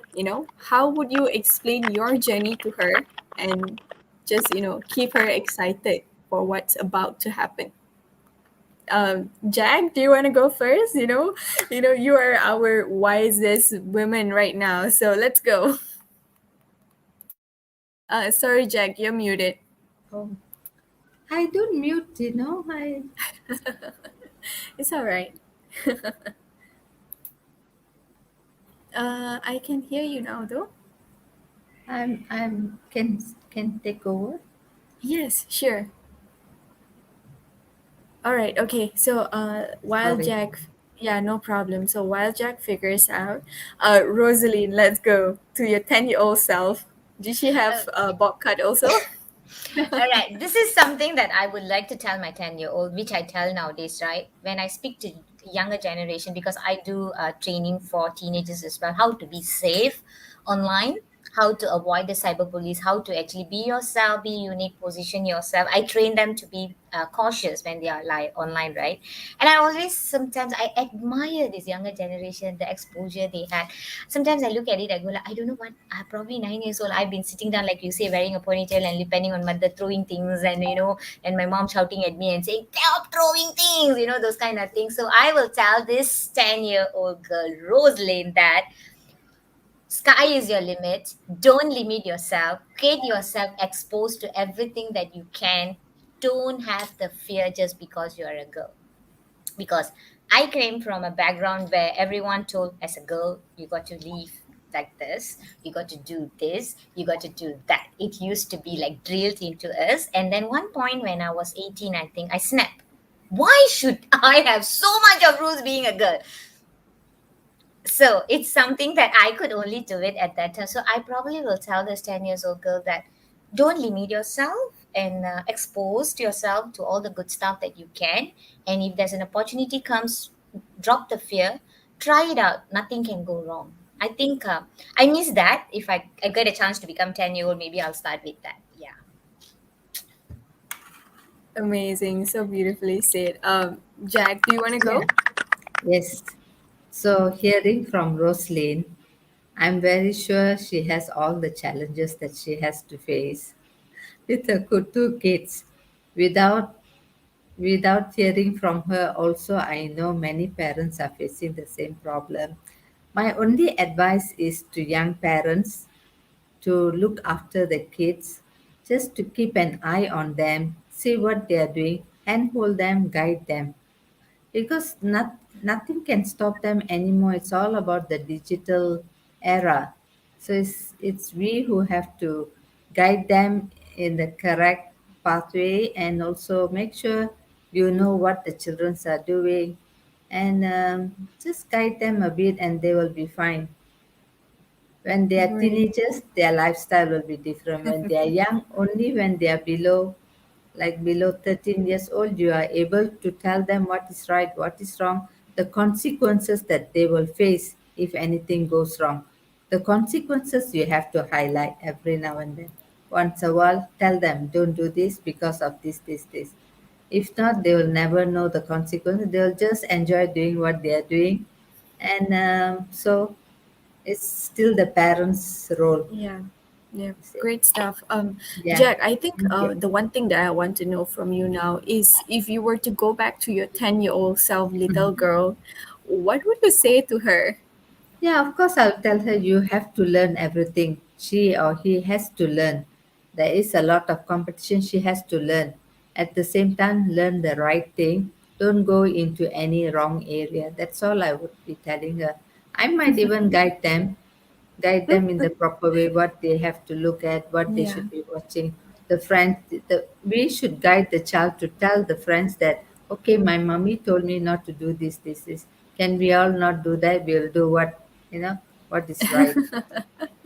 Speaker 1: How would you explain your journey to her, and just keep her excited for what's about to happen? Jack, do you want to go first? You are our wisest women right now, so let's go. Sorry, Jack, you're muted.
Speaker 2: Oh, I don't mute, I
Speaker 1: It's all right. I can hear you now, though.
Speaker 2: I'm can take over.
Speaker 1: Yes, sure. All right. Okay. So, while
Speaker 2: Sorry.
Speaker 1: Jack, yeah, no problem. So while Jack figures out, Rosaline, let's go to your 10-year-old self. Did she have a bob cut also?
Speaker 3: All right, this is something that I would like to tell my 10-year-old, which I tell nowadays, right? When I speak to younger generation, because I do training for teenagers as well, how to be safe online, how to avoid the cyberbullies, how to actually be yourself, be unique, position yourself. I train them to be cautious when they are online, right? And I always, sometimes I admire this younger generation, the exposure they had. Sometimes I look at it, I go like, I don't know what, probably 9 years old, I've been sitting down, like you say, wearing a ponytail and depending on mother, throwing things, and and my mom shouting at me and saying, stop throwing things, those kind of things. So I will tell this 10-year-old girl, Rosalind, that sky is your limit. Don't limit yourself. Get yourself exposed to everything that you can. Don't have the fear just because you're a girl. Because I came from a background where everyone told, as a girl, you got to leave. like this, you got to do this, you got to do that. It used to be like drilled into us. And then one point when I was 18, I think I snapped. Why should I have so much of rules being a girl? So it's something that I could only do it at that time. So I probably will tell this 10 years old girl that don't limit yourself, and expose yourself to all the good stuff that you can. And if there's an opportunity comes, drop the fear, try it out. Nothing can go wrong. I think I miss that. If I get a chance to become 10-year-old, maybe I'll start with that. Yeah.
Speaker 1: Amazing. So beautifully said. Jack, do you want to
Speaker 2: Yeah.
Speaker 1: go?
Speaker 2: Yes. So, hearing from Rosaline, I'm very sure she has all the challenges that she has to face with her two kids. Without without hearing from her, also I know many parents are facing the same problem. My only advice is to young parents to look after the kids, just to keep an eye on them, see what they are doing, and hold them, guide them, because nothing can stop them anymore. It's all about the digital era. So it's we who have to guide them in the correct pathway, and also make sure you know what the children are doing, and just guide them a bit and they will be fine. When they are
Speaker 1: Great.
Speaker 2: teenagers, their lifestyle will be different. When they are young, only when they are below, like below 13 years old, you are able to tell them what is right, what is wrong, the consequences that they will face if anything goes wrong. The consequences you have to highlight every now and then. Once a while, tell them, don't do this because of this. If not, they will never know the consequences. They will just enjoy doing what they are doing. And so it's still the parents' role.
Speaker 1: Yeah. Yeah,
Speaker 2: See.
Speaker 1: great stuff.
Speaker 2: Yeah.
Speaker 1: Jack, I think
Speaker 2: Thank you.
Speaker 1: the one thing that I want to know from you now is if you were to go back to your 10-year-old self, little
Speaker 2: Mhm.
Speaker 1: girl, what would you say to her?
Speaker 2: Yeah, of course, I'll tell her you have to learn everything. She or he has to learn. There is a lot of competition she has to learn. At the same time, learn the right thing. Don't go into any wrong area. That's all I would be telling her. I might even guide them in the proper way, what they have to look at, what they
Speaker 1: Yeah.
Speaker 2: should be watching. The friends, we should guide the child to tell the friends that, okay, my mommy told me not to do this. Can we all not do that? We'll do what is right.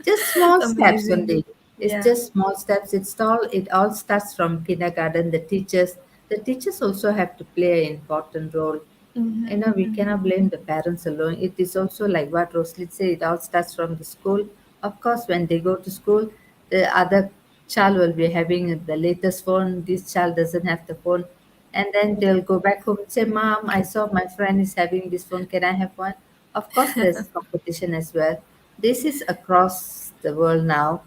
Speaker 2: Just small steps
Speaker 1: Amazing.
Speaker 2: only. It's
Speaker 1: Yeah.
Speaker 2: just small steps. It all starts from kindergarten. The teachers also have to play an important role. We cannot blame the parents alone. It is also like what Roslit said, it all starts from the school. Of course, when they go to school, the other child will be having the latest phone. This child doesn't have the phone. And then they'll go back home and say, Mom, I saw my friend is having this phone. Can I have one? Of course, there's competition as well. This is across the world now.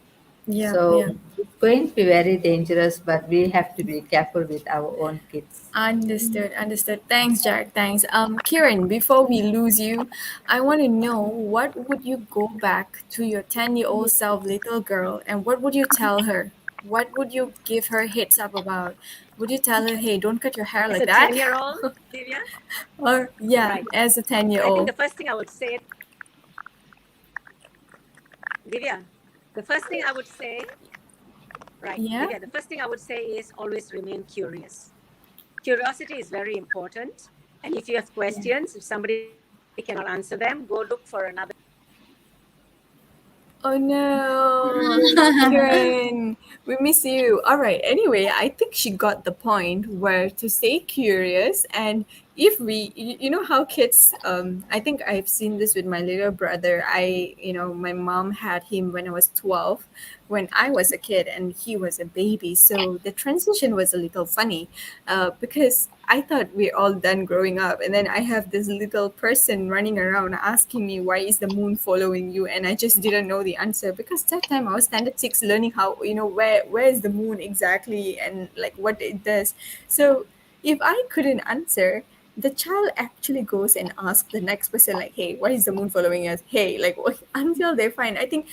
Speaker 1: Yeah.
Speaker 2: So
Speaker 1: Yeah.
Speaker 2: it's going to be very dangerous, but we have to be careful with our own kids.
Speaker 1: Understood, understood. Thanks, Jack. Thanks. Kiran, before we lose you, I want to know what would you go back to your 10-year-old self, little girl, and what would you tell her? What would you give her heads up about? Would you tell her, hey, don't cut your hair
Speaker 5: As
Speaker 1: like
Speaker 5: a
Speaker 1: that?
Speaker 5: 10-year-old, Divya?
Speaker 1: Or, yeah,
Speaker 5: Right.
Speaker 1: as a
Speaker 5: I think
Speaker 1: 10-year-old.
Speaker 5: the first thing I would say, Divya, the first thing I would say, right,
Speaker 1: Yeah?
Speaker 5: Divya, the first thing I would say is always remain curious. Curiosity is very important. And if you have
Speaker 2: Yeah.
Speaker 5: questions, if somebody cannot answer them, go look for another.
Speaker 1: Oh no, Karen, we miss you. All right. Anyway, I think she got the point where to stay curious, and if you know how kids. I think I've seen this with my little brother. My mom had him when I was 12, when I was a kid, and he was a baby. So the transition was a little funny, because I thought we're all done growing up, and then I have this little person running around asking me why is the moon following you, and I just didn't know the answer because that time I was standard six, learning how where is the moon exactly and like what it does. So if I couldn't answer, the child actually goes and asks the next person like, "Hey, why is the moon following us? Hey, like what?" Until they find. I think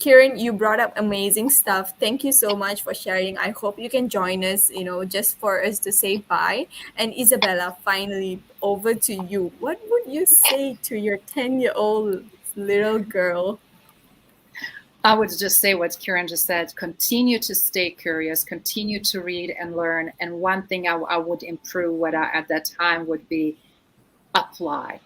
Speaker 1: Kieran, you brought up amazing stuff. Thank you so much for sharing. I hope you can join us, just for us to say bye. And Isabella, finally, over to you. What would you say to your 10-year-old little girl?
Speaker 4: I would just say what Kiran just said: continue to stay curious, continue to read and learn. And one thing I would improve what I, at that time would be apply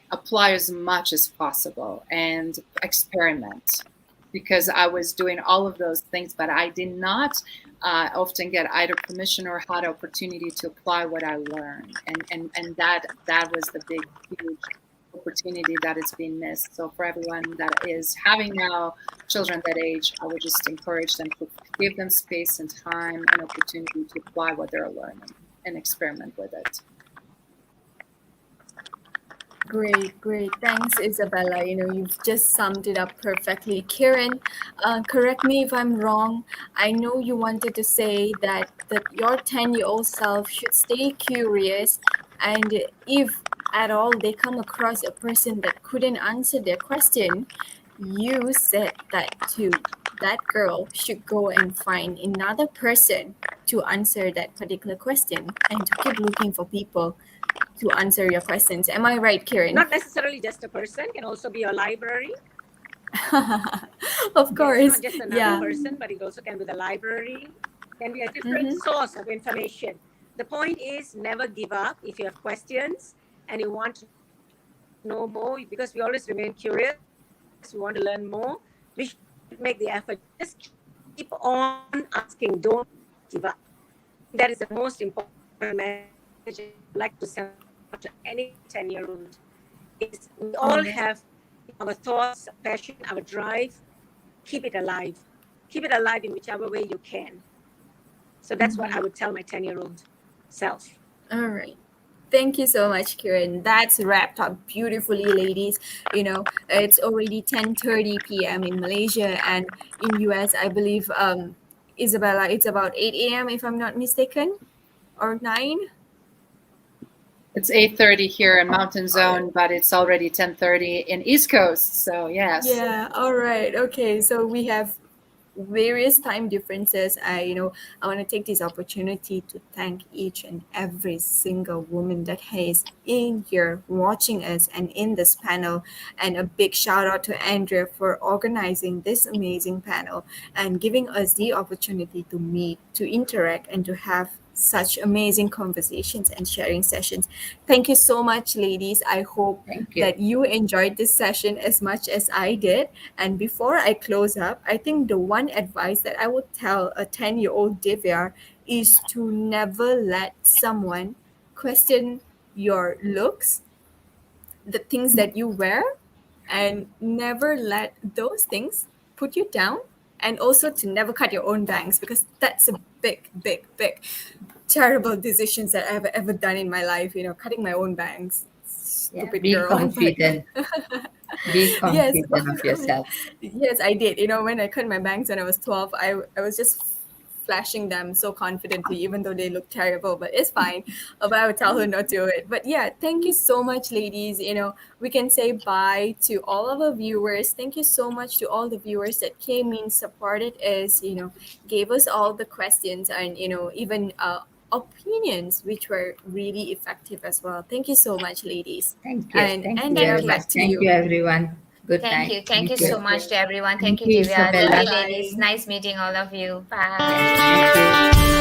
Speaker 4: as much as possible and experiment, because I was doing all of those things, but I did not often get either permission or had opportunity to apply what I learned, and that was the big huge opportunity that is being missed. So for everyone that is having now children that age, I would just encourage them to give them space and time and opportunity to apply what they're learning and experiment with it.
Speaker 1: Great, great. Thanks, Isabella. You've just summed it up perfectly. Kiran, correct me if I'm wrong. I know you wanted to say that your 10-year-old self should stay curious, and if at all they come across a person that couldn't answer their question, you said that girl should go and find another person to answer that particular question and to keep looking for people to answer your questions. Am I right, Kiran?
Speaker 5: Not necessarily just a person, can also be a library.
Speaker 1: Of course.
Speaker 5: It's not just another person, but it also can be the library, can be a different source of information. The point is, never give up. If you have questions and you want to know more, because we always remain curious, we want to learn more, we should make the effort. Just keep on asking, don't give up. That is the most important message I'd like to send to any 10-year-old. Is we all have our thoughts, our passion, our drive. Keep it alive. Keep it alive in whichever way you can. So that's what I would tell my 10-year-old self.
Speaker 1: All right. Thank you so much, Kiran. That's wrapped up beautifully, ladies. It's already 10:30 p.m. in Malaysia, and in US, I believe, Isabella, it's about 8 a.m. if I'm not mistaken, or 9.
Speaker 4: It's 8:30 here in Mountain Zone, but it's already 10:30 in East Coast. So yes.
Speaker 1: Yeah. All right. Okay. So we have various time differences. I want to take this opportunity to thank each and every single woman that is in here watching us and in this panel, and a big shout out to Andrea for organizing this amazing panel and giving us the opportunity to meet, to interact, and to have such amazing conversations and sharing sessions. Thank you so much, ladies. I hope that you enjoyed this session as much as I did. And before I close up, I think the one advice that I would tell a 10-year-old Divya is to never let someone question your looks, the things that you wear, and never let those things put you down. And also to never cut your own bangs, because that's a big, big, big terrible decisions that I've ever done in my life. Cutting my own bangs. Stupid
Speaker 2: be
Speaker 1: girl.
Speaker 2: confident. Be confident of yourself.
Speaker 1: Yes, I did. When I cut my bangs when I was 12, I was just flashing them so confidently, even though they look terrible, but it's fine. But I would tell her not to do it. But yeah, thank you so much, ladies. We can say bye to all of our viewers. Thank you so much to all the viewers that came in, supported us, gave us all the questions, and even opinions, which were really effective as well. Thank you so much, ladies.
Speaker 2: Thank you.
Speaker 1: And
Speaker 2: Thank
Speaker 1: Andrea,
Speaker 2: you.
Speaker 1: back to
Speaker 2: Thank
Speaker 1: you.
Speaker 2: you, everyone. Good
Speaker 3: Thank
Speaker 2: night.
Speaker 3: you. Thank you so much to everyone. Thank you,
Speaker 2: you,
Speaker 3: Divya.
Speaker 2: Isabella.
Speaker 3: Thank you, ladies.
Speaker 1: Bye.
Speaker 3: Nice meeting all of you. Bye.
Speaker 2: Thank you.